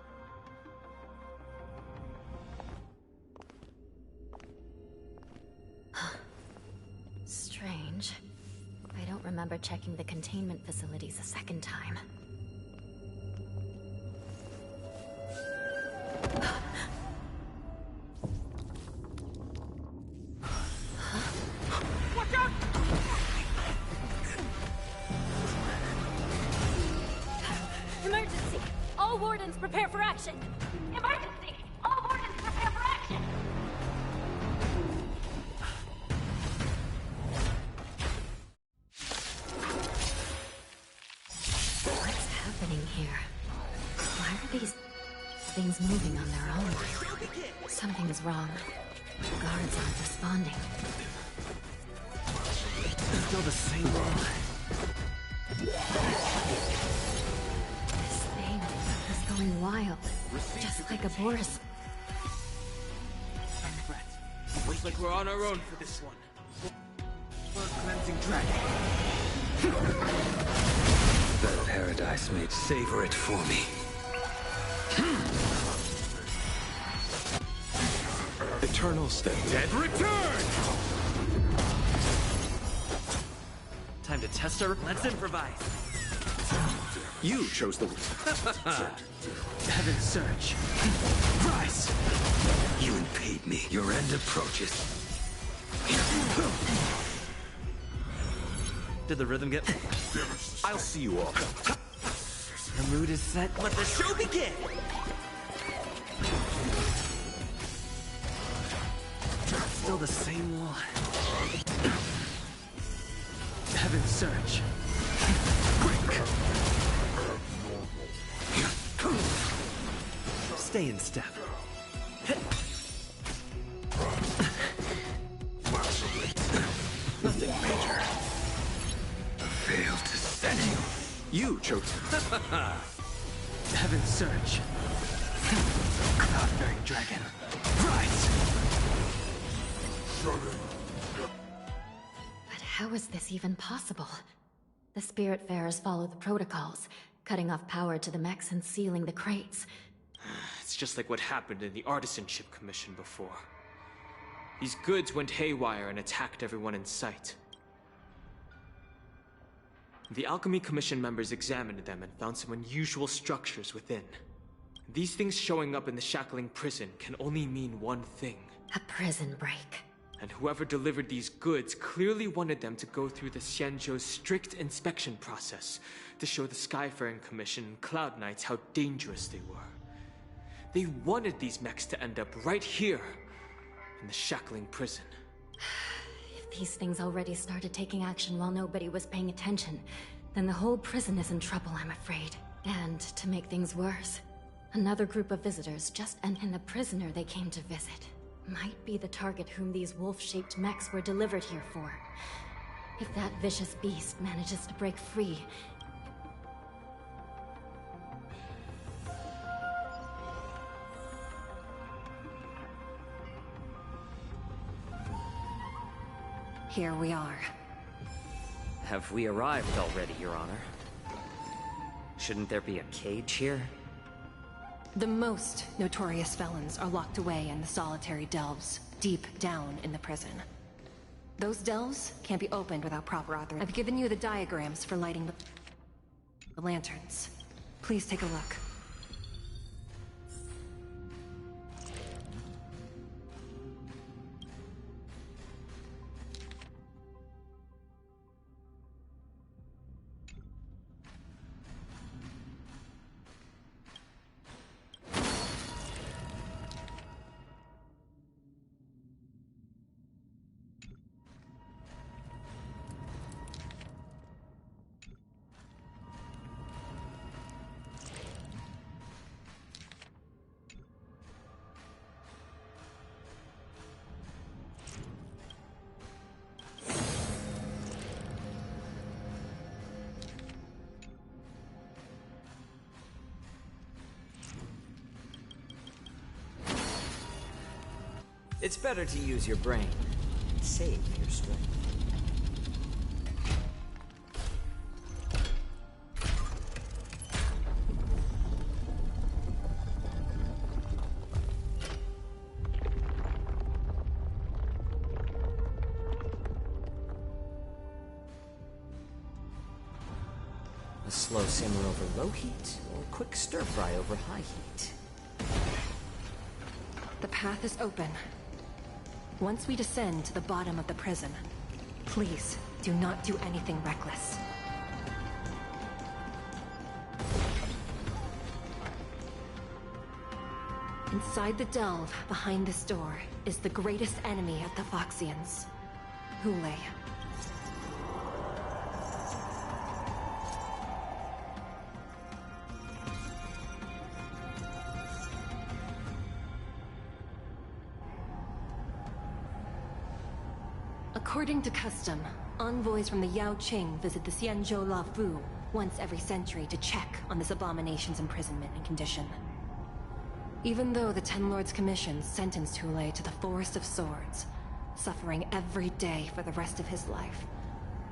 Strange. I don't remember checking the containment facilities a second time.
Watch out!
Emergency! All wardens prepare for action! Emergency! All wardens prepare for action!
What's happening here? Why are these things moving on their own? Something is wrong. The guards aren't responding.
Still the same one.
This thing is going wild. Just like a Boris.
Looks like we're on our own for this one.
Cleansing dragon.
That paradise made savor it for me.
Eternals, the dead return!
Time to test our... Let's improvise.
You chose the...
Heaven surge. Rise!
You impede me. Your end approaches.
Did the rhythm get...
I'll see you all.
The mood is set. Let the show begin! Still the same one.
Heaven surge. Break.
Stay in step.
Nothing major. Failed to set you.
You chose...
Heaven surge. Cloud-bearing dragon. Rise!
How is this even possible? The Spiritfarers follow the protocols, cutting off power to the mechs and sealing the crates.
It's just like what happened in the Artisanship Commission before. These goods went haywire and attacked everyone in sight. The Alchemy Commission members examined them and found some unusual structures within. These things showing up in the shackling prison can only mean one thing.
A prison break.
And whoever delivered these goods clearly wanted them to go through the Xianzhou's strict inspection process to show the Skyfaring Commission and Cloud Knights how dangerous they were. They wanted these mechs to end up right here, in the shackling prison.
If these things already started taking action while nobody was paying attention, then the whole prison is in trouble, I'm afraid. And to make things worse, another group of visitors just and the prisoner they came to visit might be the target whom these wolf-shaped mechs were delivered here for. If that vicious beast manages to break free... Here we are.
Have we arrived already, Your Honor? Shouldn't there be a cage here?
The most notorious felons are locked away in the solitary delves, deep down in the prison. Those delves can't be opened without proper authorization. I've given you the diagrams for lighting the lanterns. Please take a look.
It's better to use your brain. Save your strength. A slow simmer over low heat, or a quick stir fry over high heat.
The path is open. Once we descend to the bottom of the prison, please do not do anything reckless. Inside the delve, behind this door, is the greatest enemy of the Foxians, Hule. According to custom, envoys from the Yao Qing visit the Xianzhou Lafu once every century to check on this abomination's imprisonment and condition. Even though the Ten Lords Commission sentenced Hule to the Forest of Swords, suffering every day for the rest of his life,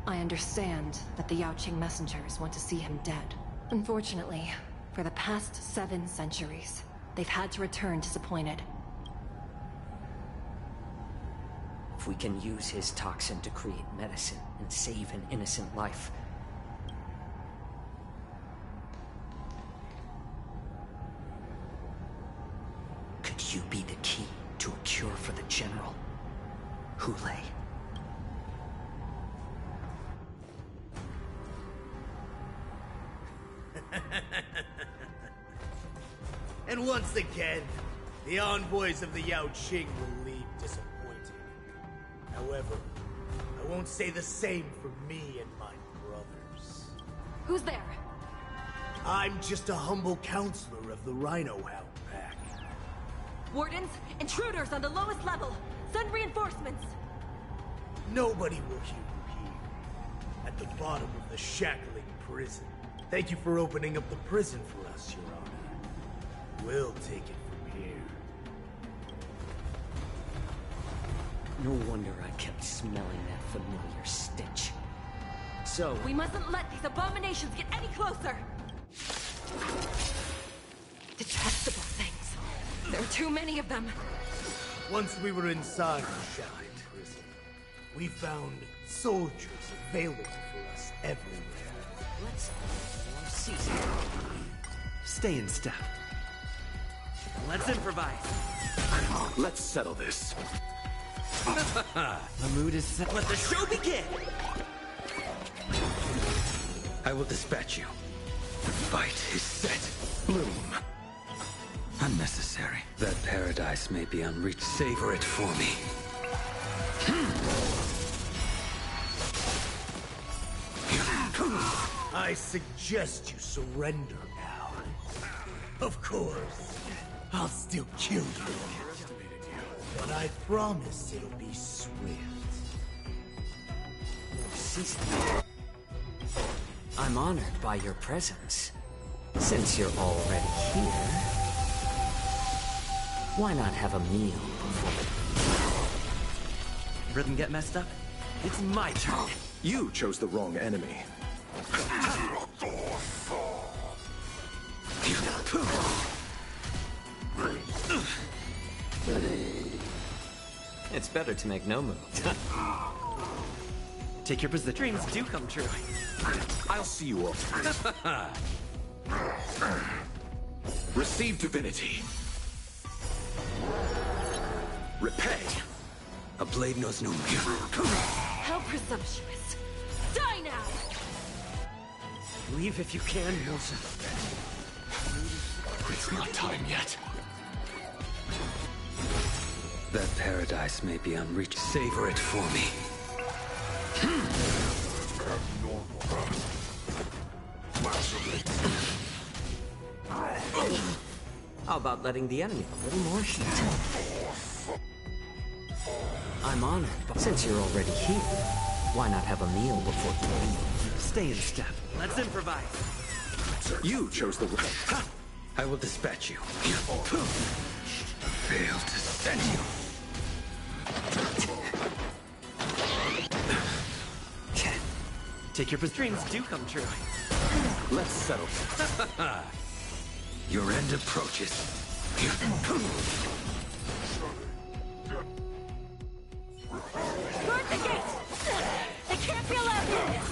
I understand that the Yao Qing messengers want to see him dead. Unfortunately, for the past 7 centuries, they've had to return disappointed.
If we can use his toxin to create medicine and save an innocent life. Could you be the key to a cure for the General? Hule.
And once again, the envoys of the Yao Qing will leave disappointed. However, I won't say the same for me and my brothers.
Who's there?
I'm just a humble counselor of the Rhino Hound Pack.
Wardens, intruders on the lowest level! Send reinforcements!
Nobody will hear you here. At the bottom of the shackling prison. Thank you for opening up the prison for us, Your Honor. We'll take it from here.
No wonder I kept smelling that familiar stench. So...
We mustn't let these abominations get any closer! Detestable things. There are too many of them.
Once we were inside the Shaolin prison, we found soldiers available for us everywhere.
Let's see.
Stay in step. Let's improvise.
Let's settle this.
The mood is set. Let the show begin!
I will dispatch you. The fight is set. Bloom. Unnecessary. That paradise may be unreached. Savor it for me.
I suggest you surrender now. Of course, I'll still kill you. But I promise it'll be swift.
I'm honored by your presence. Since you're already here, why not have a meal before...
Rhythm get messed up? It's my turn.
You chose the wrong enemy.
It's better to make no move. Take your position. Dreams do come true.
I'll see you all. Receive divinity. Repay. A blade knows no fear.
How presumptuous. Die now!
Leave if you can, Wilson.
It's not time yet. That paradise may be unreached. Savor it for me.
How about letting the enemy a little more heat? I'm honored, but since you're already here, why not have a meal before you leave?
Stay in step. Let's improvise.
You chose the way. I will dispatch you. Fail to send you.
Take your dreams do come true.
Let's settle. Your end approaches.
Guard the gate! They can't be allowed in!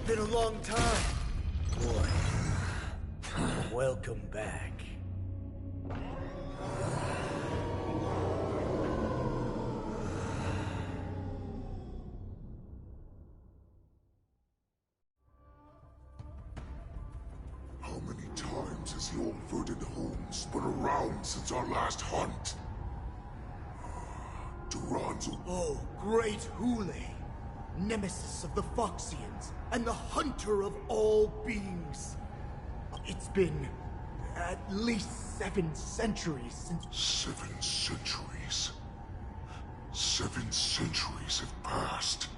Been a long time. Boy, welcome back.
How many times has your verdant home spun around since our last hunt? Duran's...
Oh, great Hule! Nemesis of the Foxians, and the hunter of all beings. It's been at least 7 centuries since...
7 centuries? 7 centuries have passed.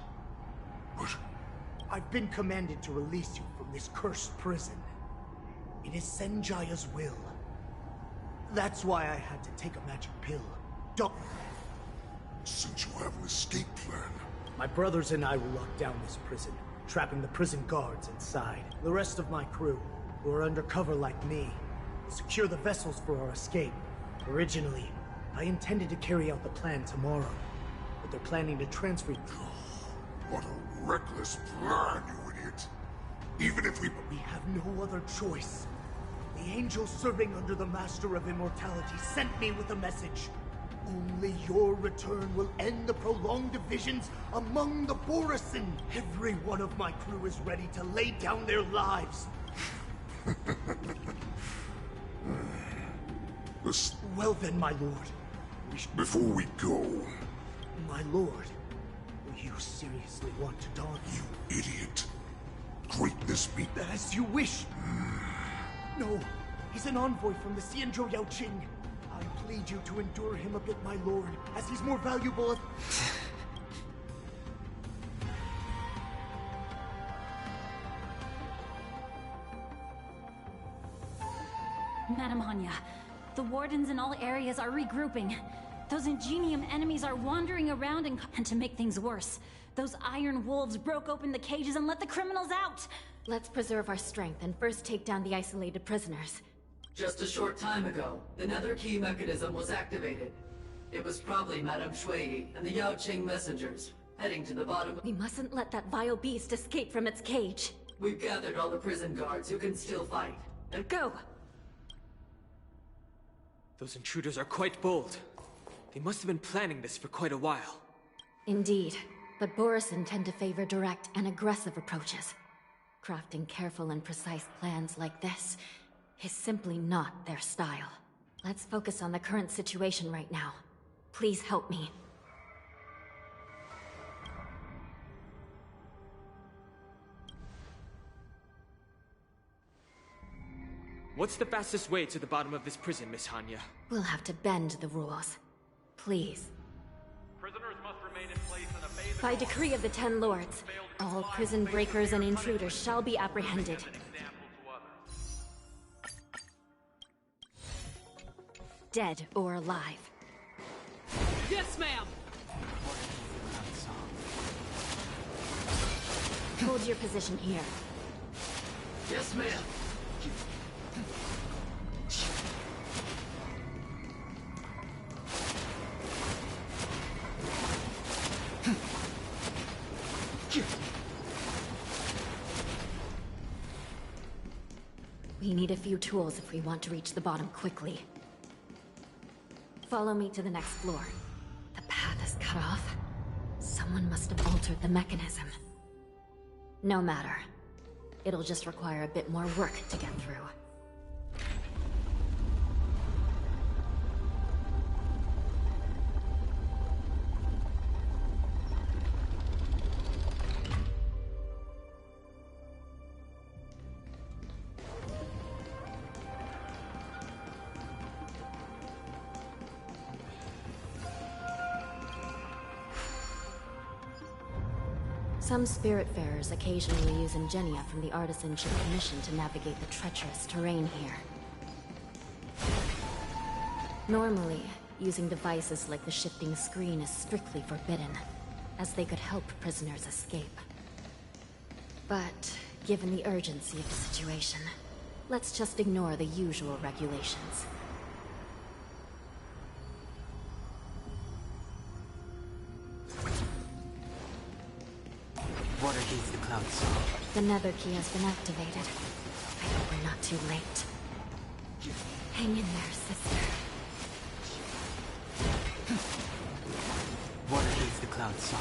But...
I've been commanded to release you from this cursed prison. It is Senjaya's will. That's why I had to take a magic pill. Don't...
Since you have an escape plan...
My brothers and I will lock down this prison, trapping the prison guards inside. The rest of my crew, who are undercover like me, secure the vessels for our escape. Originally, I intended to carry out the plan tomorrow, but they're planning to transfer...
What a reckless plan, you idiot! Even if we
have no other choice. The angel serving under the Master of Immortality sent me with a message. Only your return will end the prolonged divisions among the Borisin. Every one of my crew is ready to lay down their lives. Well then, my lord.
Before we go...
My lord, do you seriously want to don...
You idiot. Greatness be...
As you wish. No, he's an envoy from the Xianzhou Yaoqing. I plead you to endure him a bit, my lord, as he's more valuable...
Madam Hanya, the wardens in all areas are regrouping. Those Ingenium enemies are wandering around and to make things worse, those iron wolves broke open the cages and let the criminals out!
Let's preserve our strength and first take down the isolated prisoners.
Just a short time ago, the nether key mechanism was activated. It was probably Madame Shui and the Yaoqing messengers, heading to the bottom.
We mustn't let that vile beast escape from its cage.
We've gathered all the prison guards who can still fight. And
go!
Those intruders are quite bold. They must have been planning this for quite a while.
Indeed, but Borisin tend to favor direct and aggressive approaches. Crafting careful and precise plans like this is simply not their style. Let's focus on the current situation right now. Please help me.
What's the fastest way to the bottom of this prison, Miss Hanya?
We'll have to bend the rules. Please.
Prisoners must remain in place in a phase...
By decree of the Ten Lords, all prison breakers and intruders shall be apprehended. Dead or alive.
Yes, ma'am!
Hold your position here.
Yes, ma'am.
We need a few tools if we want to reach the bottom quickly. Follow me to the next floor. The path is cut off. Someone must have altered the mechanism. No matter. It'll just require a bit more work to get through. Some Spiritfarers occasionally use ingenia from the Artisanship Commission to navigate the treacherous terrain here. Normally, using devices like the shifting screen is strictly forbidden, as they could help prisoners escape. But, given the urgency of the situation, let's just ignore the usual regulations.
Water heeds the clouds.
The nether key has been activated. I hope we're not too late. Hang in there, sister.
Water heeds the cloud song.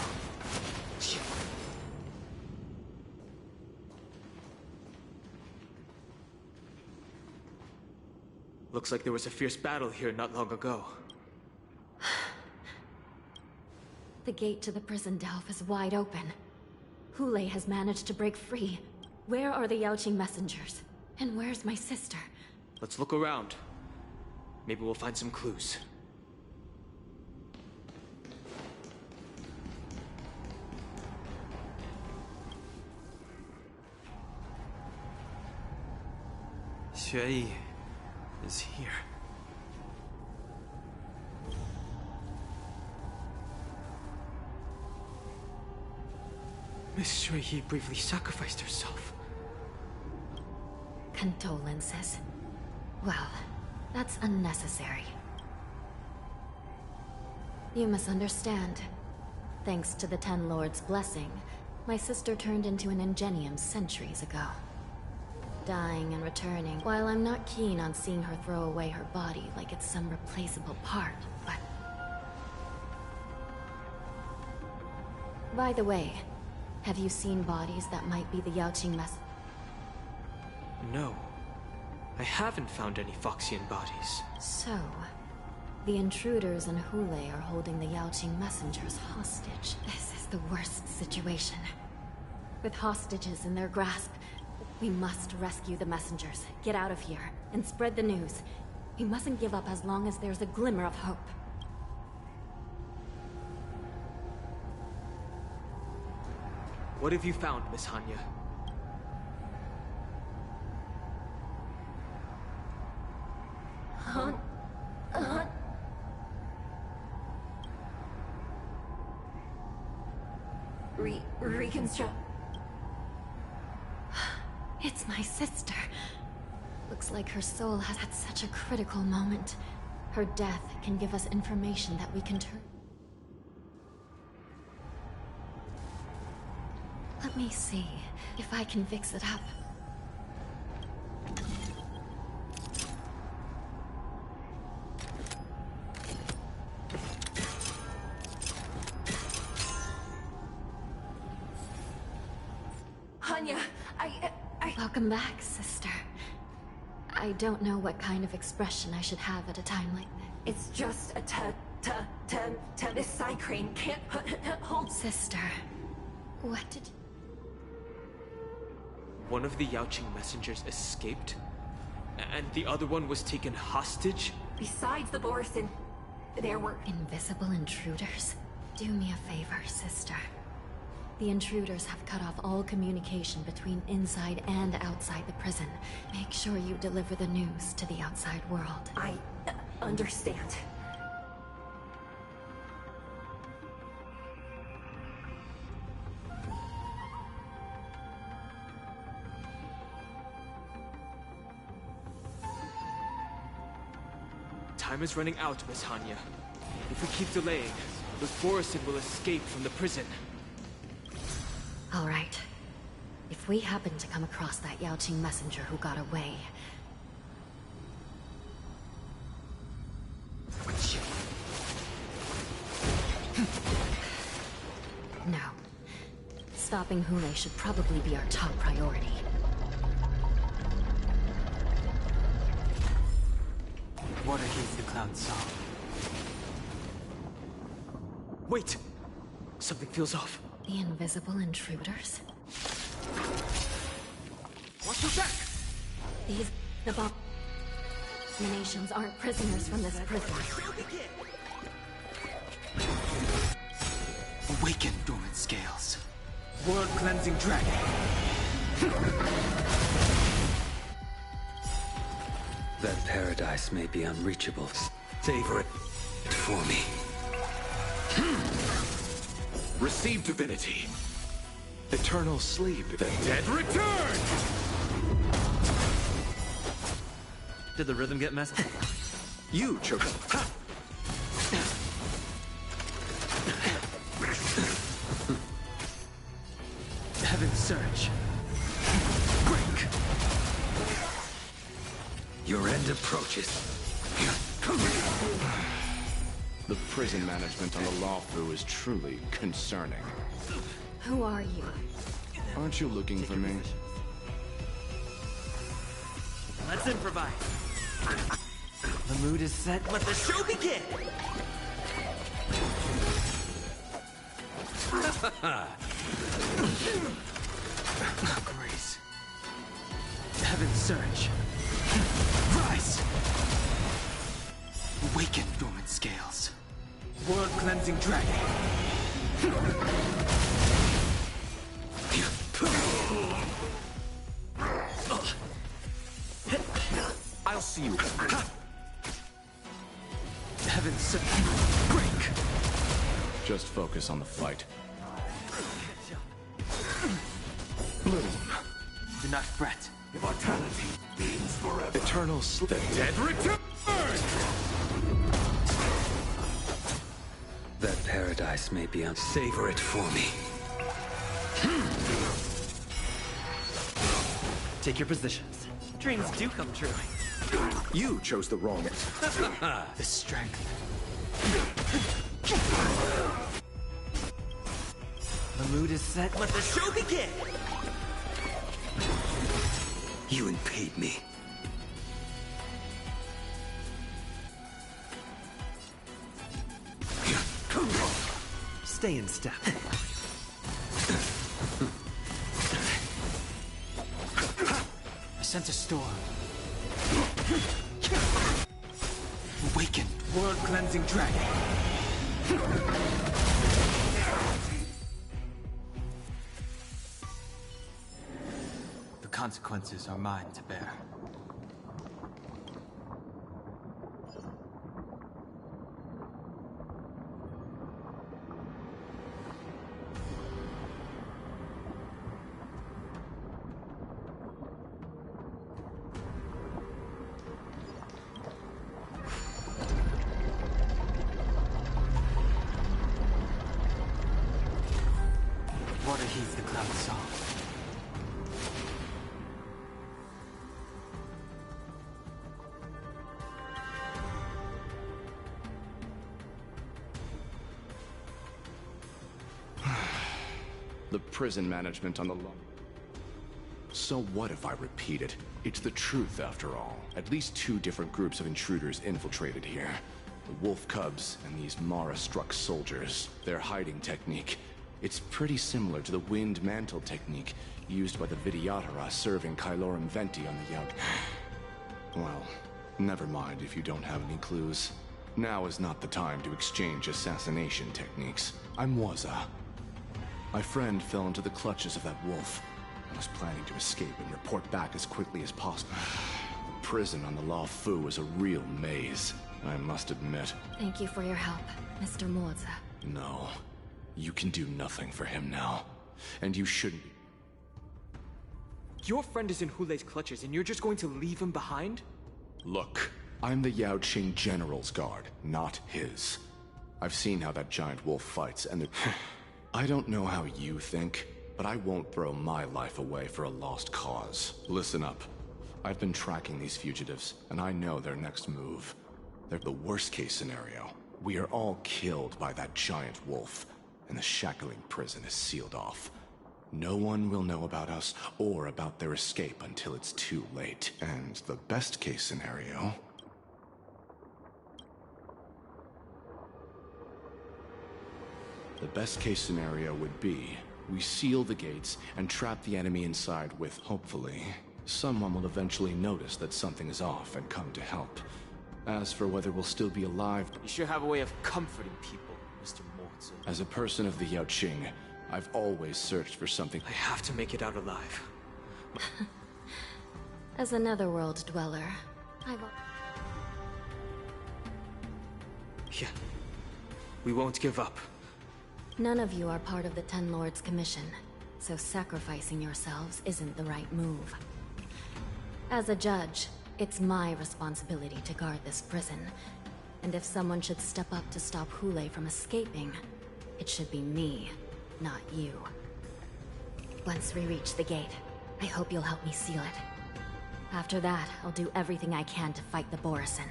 Looks like there was a fierce battle here not long ago.
The gate to the prison delve is wide open. Hulei has managed to break free. Where are the Yaoqing messengers? And where's my sister?
Let's look around. Maybe we'll find some clues.
Xue is here.
Miss Shuiyi bravely sacrificed herself.
Condolences. Well, that's unnecessary. You misunderstand. Thanks to the Ten Lords' blessing, my sister turned into an Ingenium centuries ago. Dying and returning, while I'm not keen on seeing her throw away her body like it's some replaceable part, but... By the way, have you seen bodies that might be the Yaoqing mess?
No. I haven't found any Foxian bodies.
So, the intruders and Hule are holding the Yaoqing messengers hostage. This is the worst situation. With hostages in their grasp, we must rescue the messengers, get out of here, and spread the news. We mustn't give up as long as there's a glimmer of hope.
What have you found, Miss Hanya?
Reconstruct.
It's my sister. Looks like her soul has had such a critical moment. Her death can give us information that we can turn. Let me see if I can fix it up.
Hanya,
Welcome back, sister. I don't know what kind of expression I should have at a time like this.
It's just a this Cycrane can't hold.
Sister, what did you...
One of the Yaoqing messengers escaped? And the other one was taken hostage?
Besides the Borisin, there were...
Invisible intruders? Do me a favor, sister. The intruders have cut off all communication between inside and outside the prison. Make sure you deliver the news to the outside world.
I understand.
Time is running out, Miss Hanya. If we keep delaying, those Borisin will escape from the prison.
All right. If we happen to come across that Yaoqing messenger who got away... No. Stopping Hule should probably be our top priority.
Water heats the cloud saw.
Wait! Something feels off.
The invisible intruders?
Watch your back!
These abominations aren't prisoners from this prison.
Awaken, dormant scales.
World-cleansing dragon.
That paradise may be unreachable. Savor it for me.
Receive divinity. Eternal sleep. The dead return!
Did the rhythm get messed?
You, Choco.
Heaven's surge. Break! Your end approaches.
The prison management on the Lawfu is truly concerning.
Who are you?
Aren't you looking for me?
Let's improvise. The mood is set. Let the show begin!
Grace. Heaven's surge. Rise! Awaken, dormant scales.
World-cleansing dragon.
I'll see you.
Heaven's surge. Break!
Just focus on the fight.
Do not fret.
Immortality means forever.
Eternal sleep.
The dead return!
That paradise may be savor it for me.
Take your positions. Dreams do come true.
You chose the wrong.
The strength.
The mood is set. Let the show begin!
You impede me.
Stay in step.
I sense a storm. Awaken, world-cleansing dragon. The consequences are mine to bear. Water heeds the cloud's song.
The prison management on the law. So what if I repeat it? It's the truth after all. At least 2 different groups of intruders infiltrated here. The wolf cubs and these Mara-struck soldiers. Their hiding technique. It's pretty similar to the wind mantle technique used by the Vidyadhara serving Kylorum Venti on the Yaut. Well, never mind if you don't have any clues. Now is not the time to exchange assassination techniques. I'm Waza. My friend fell into the clutches of that wolf. I was planning to escape and report back as quickly as possible. The prison on the La Fu is a real maze, I must admit.
Thank you for your help, Mr. Moza.
No. You can do nothing for him now. And you shouldn't be.
Your friend is in Hulei's clutches and you're just going to leave him behind?
Look, I'm the Yao Qing General's guard, not his. I've seen how that giant wolf fights, and I don't know how you think, but I won't throw my life away for a lost cause. Listen up. I've been tracking these fugitives, and I know their next move. They're the worst-case scenario. We are all killed by that giant wolf, and the shackling prison is sealed off. No one will know about us or about their escape until it's too late. And the best-case scenario... The best-case scenario would be we seal the gates and trap the enemy inside with, hopefully, someone will eventually notice that something is off and come to help. As for whether we'll still be alive...
You sure have a way of comforting people, Mr. Mortzel.
As a person of the Yao Qing, I've always searched for something...
I have to make it out alive.
As a netherworld dweller,
Yeah. We won't give up.
None of you are part of the Ten Lords' commission, so sacrificing yourselves isn't the right move. As a judge, it's my responsibility to guard this prison, and if someone should step up to stop Hulei from escaping, it should be me, not you. Once we reach the gate, I hope you'll help me seal it. After that, I'll do everything I can to fight the Borisin.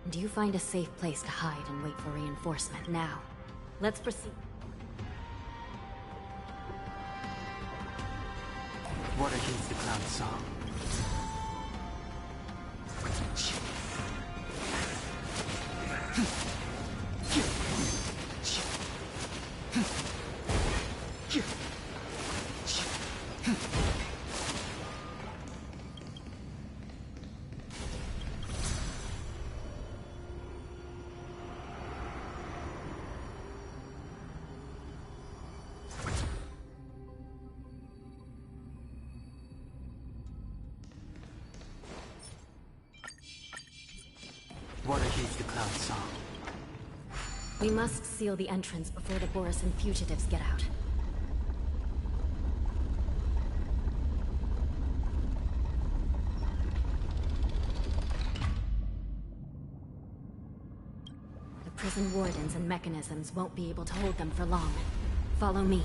And you find a safe place to hide and wait for reinforcement. Now, let's proceed.
Water heeds the cloud's song. Water heeds the cloud's song.
We must seal the entrance before the Borisin fugitives get out. prison wardens and mechanisms won't be able to hold them for long. Follow me.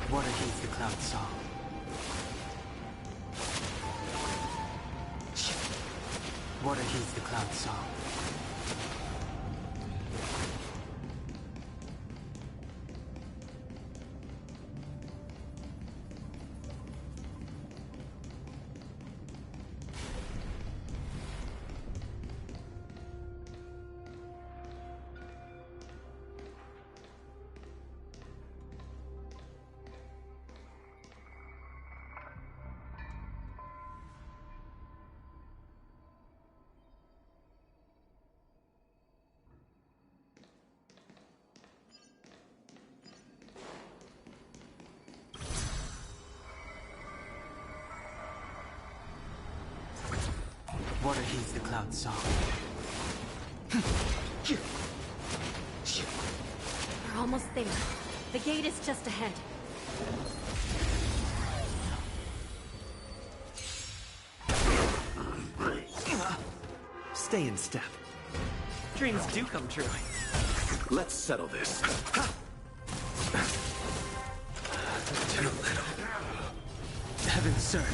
Water heeds the cloud song. Water heeds the cloud song. Water heeds the cloud song.
We're almost there. The gate is just ahead.
Stay in step. Dreams do come true.
Let's settle this.
Too little.
Heaven, sir.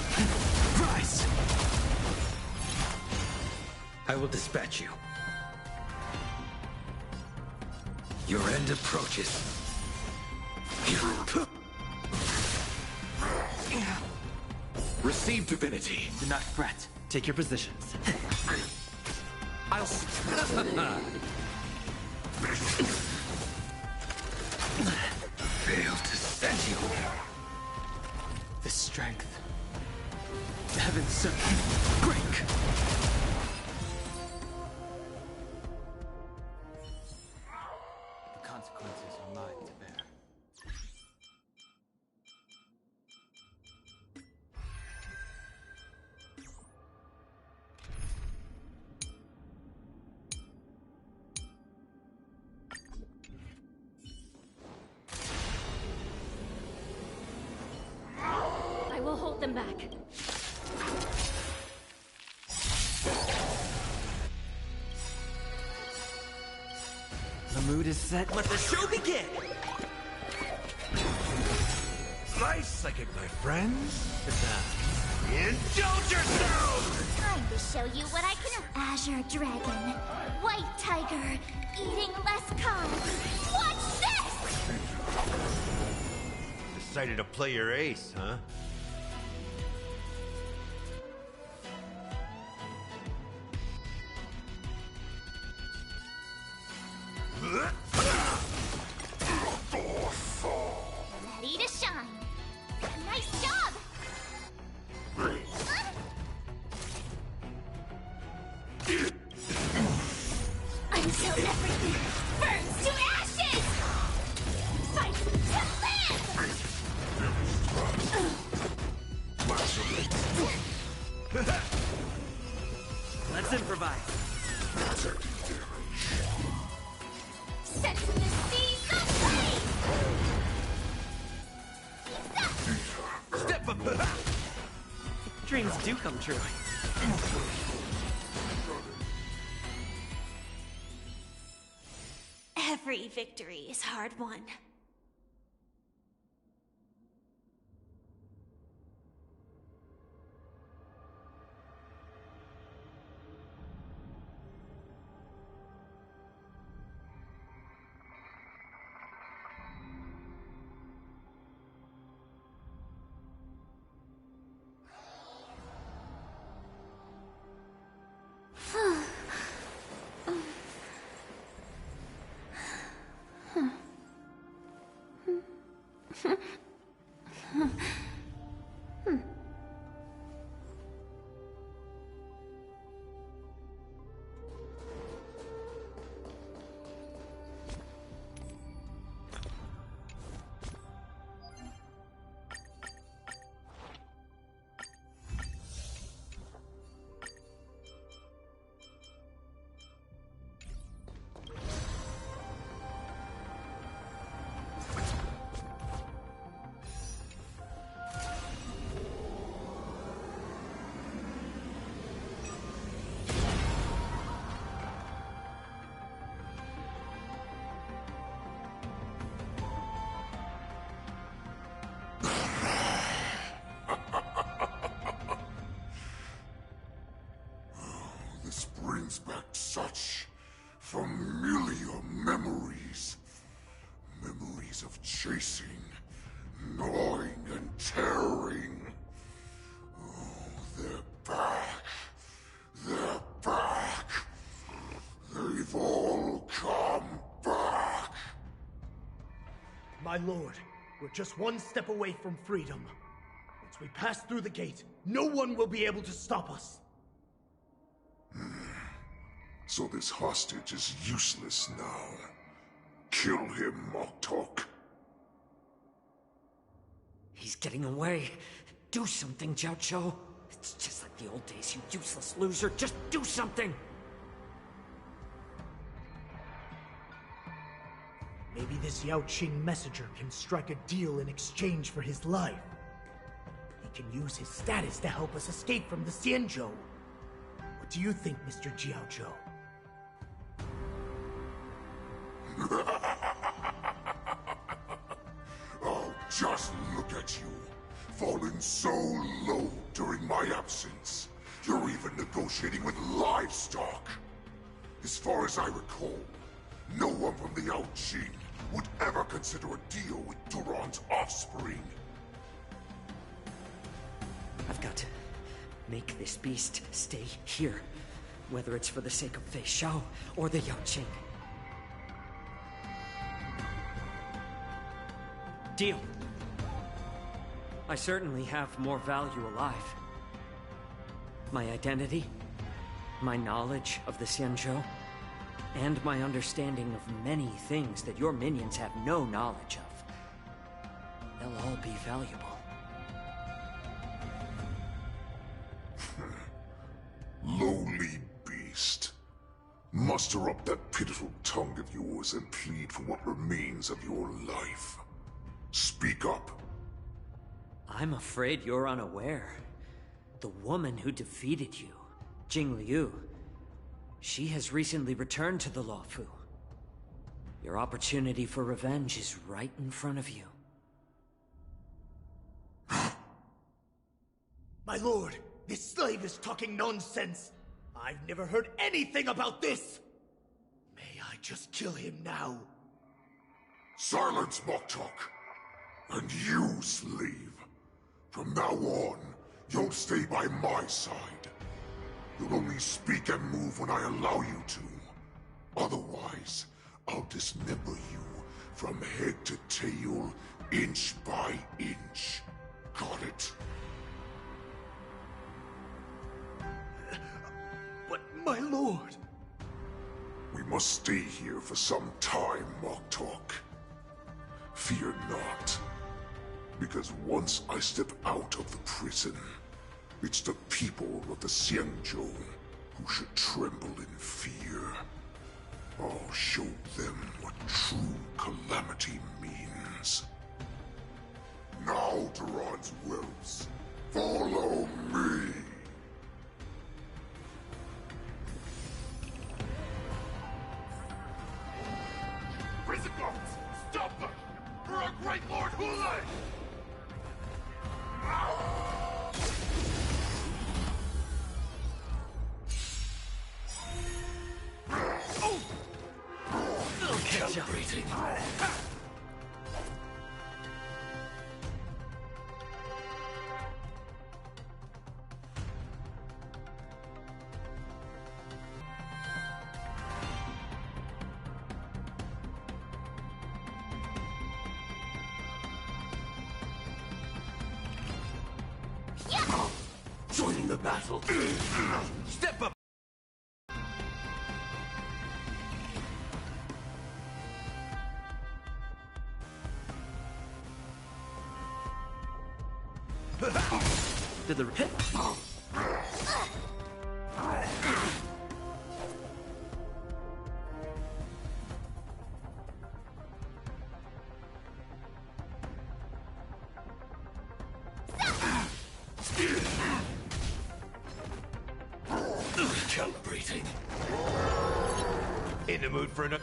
Rise!
I will dispatch you. Your end approaches.
Receive divinity.
Do not fret.
Take your positions. I'll...
Failed to send you.
The strength. Heaven, sir. Break! The consequences are mine to bear.
I will hold them back.
The mood is set. Let the show begin!
Slice second, my friends. Indulge yourselves!
Time to show you what I can... Azure Dragon, White Tiger, eating less carbs. Watch this!
Decided to play your ace, huh?
Ready to shine. Nice job! Until everything burns to ashes! Fight to live!
Let's improvise.
Set the seas aflame!
Step up!
Dreams do come true.
Every victory is hard won.
This brings back such familiar memories. Memories of chasing, gnawing, and tearing. Oh, they're back. They're back. They've all come back.
My lord, we're just one step away from freedom. Once we pass through the gate, no one will be able to stop us.
So this hostage is useless now. Kill him, Moktok.
He's getting away. Do something, Jiao. It's just like the old days, you useless loser. Just do something!
Maybe this Yao Qing messenger can strike a deal in exchange for his life. He can use his status to help us escape from the Xianzhou. What do you think, Mr. Jiao?
Oh, just look at you. Fallen so low during my absence. You're even negotiating with livestock. As far as I recall, no one from the Yao Qing would ever consider a deal with Duran's offspring.
I've got to make this beast stay here. Whether it's for the sake of Fei Shao or the Yao Qing. Deal. I certainly have more value alive. My identity, my knowledge of the Xianzhou, and my understanding of many things that your minions have no knowledge of. They'll all be valuable.
Lowly beast. Muster up that pitiful tongue of yours and plead for what remains of your life. Speak up.
I'm afraid you're unaware. The woman who defeated you, Jing Liu, she has recently returned to the Luofu. Your opportunity for revenge is right in front of you.
My lord, this slave is talking nonsense. I've never heard anything about this. May I just kill him now?
Silence, Moktok. And you, slave. From now on, you'll stay by my side. You'll only speak and move when I allow you to. Otherwise, I'll dismember you from head to tail, inch by inch. Got it?
But, my lord...
We must stay here for some time, Moktok. Fear not. Because once I step out of the prison, it's the people of the Xianzhou who should tremble in fear. I'll show them what true calamity means. Now, Duran's wolves, follow me! Prison guards, stop them! For our great Lord Hulei!
Celebrating.
the battle. Step up!
Did the hit?
Calibrating. In the mood for an...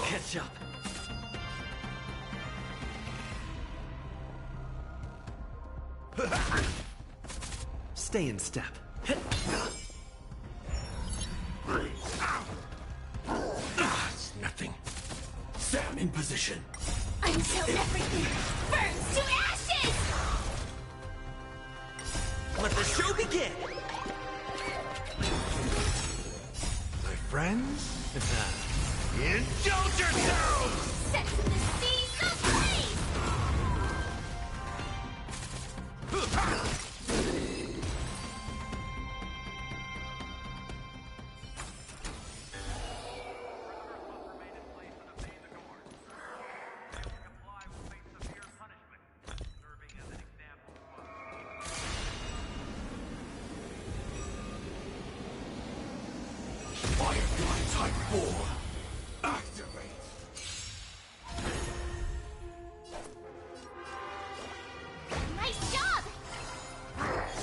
Catch up. Stay in step.
It's nothing. Sam in position.
Until everything burns to ashes!
Let the show begin!
My friends? Indulge yourselves!
Set to the seas of blaze!
Firefly Type 4. Activate.
Nice job!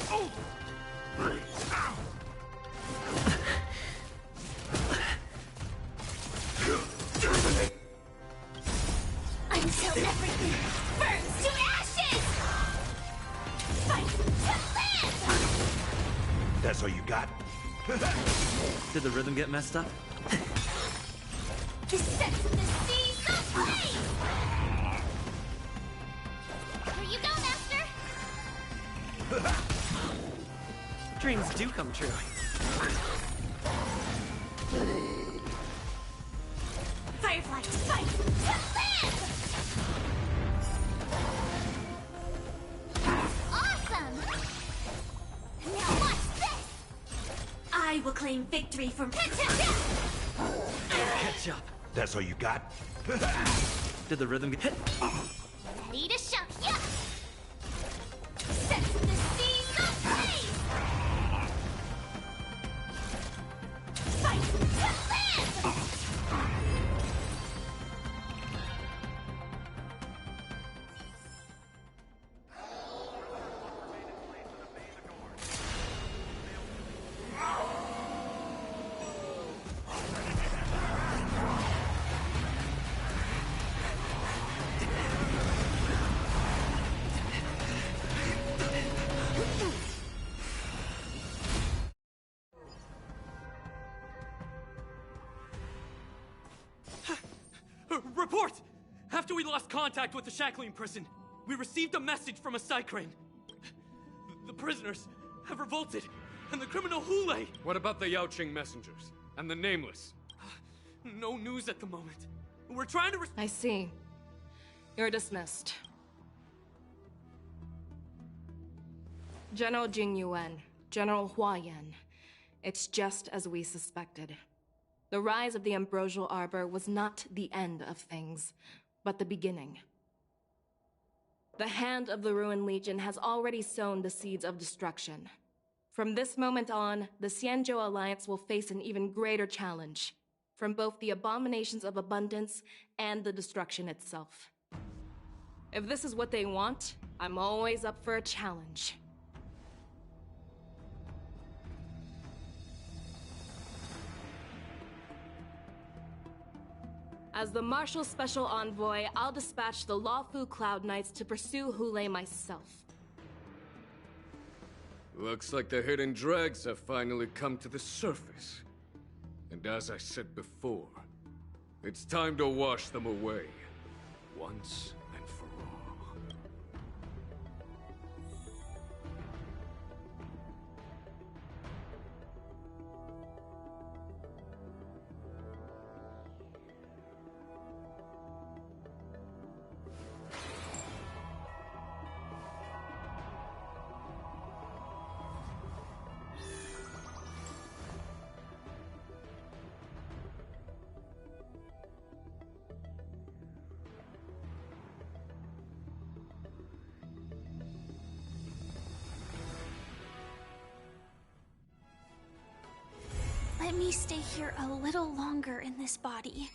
Oh!
Until everything burns to ashes! Fight to live!
That's all you got?
Did the rhythm get messed up?
Set to the seas of blaze! Here you go, Master!
Dreams do come true.
Firefly, fight to live! Awesome! Now watch this! I will claim victory for
Catch up.
That's all you got?
Did the rhythm get hit?
Ready to shout, yeah! Set to the seas of blaze! Fight to live!
Report! After we lost contact with the shackling prison, we received a message from a Psycrane. The prisoners have revolted, and the criminal Hule...
What about the Yaoqing messengers? And the Nameless?
No news at the moment. We're trying to...
I see. You're dismissed. General Jing Yuan, General Hua Yan. It's just as we suspected. The rise of the Ambrosial Arbor was not the end of things, but the beginning. The hand of the Ruined Legion has already sown the seeds of destruction. From this moment on, the Xianzhou Alliance will face an even greater challenge, from both the abominations of abundance and the destruction itself. If this is what they want, I'm always up for a challenge. As the Marshal Special Envoy, I'll dispatch the Luofu Cloud Knights to pursue Hule myself.
Looks like the hidden dregs have finally come to the surface. And as I said before, it's time to wash them away, once and for all.
Let me stay here a little longer in this body.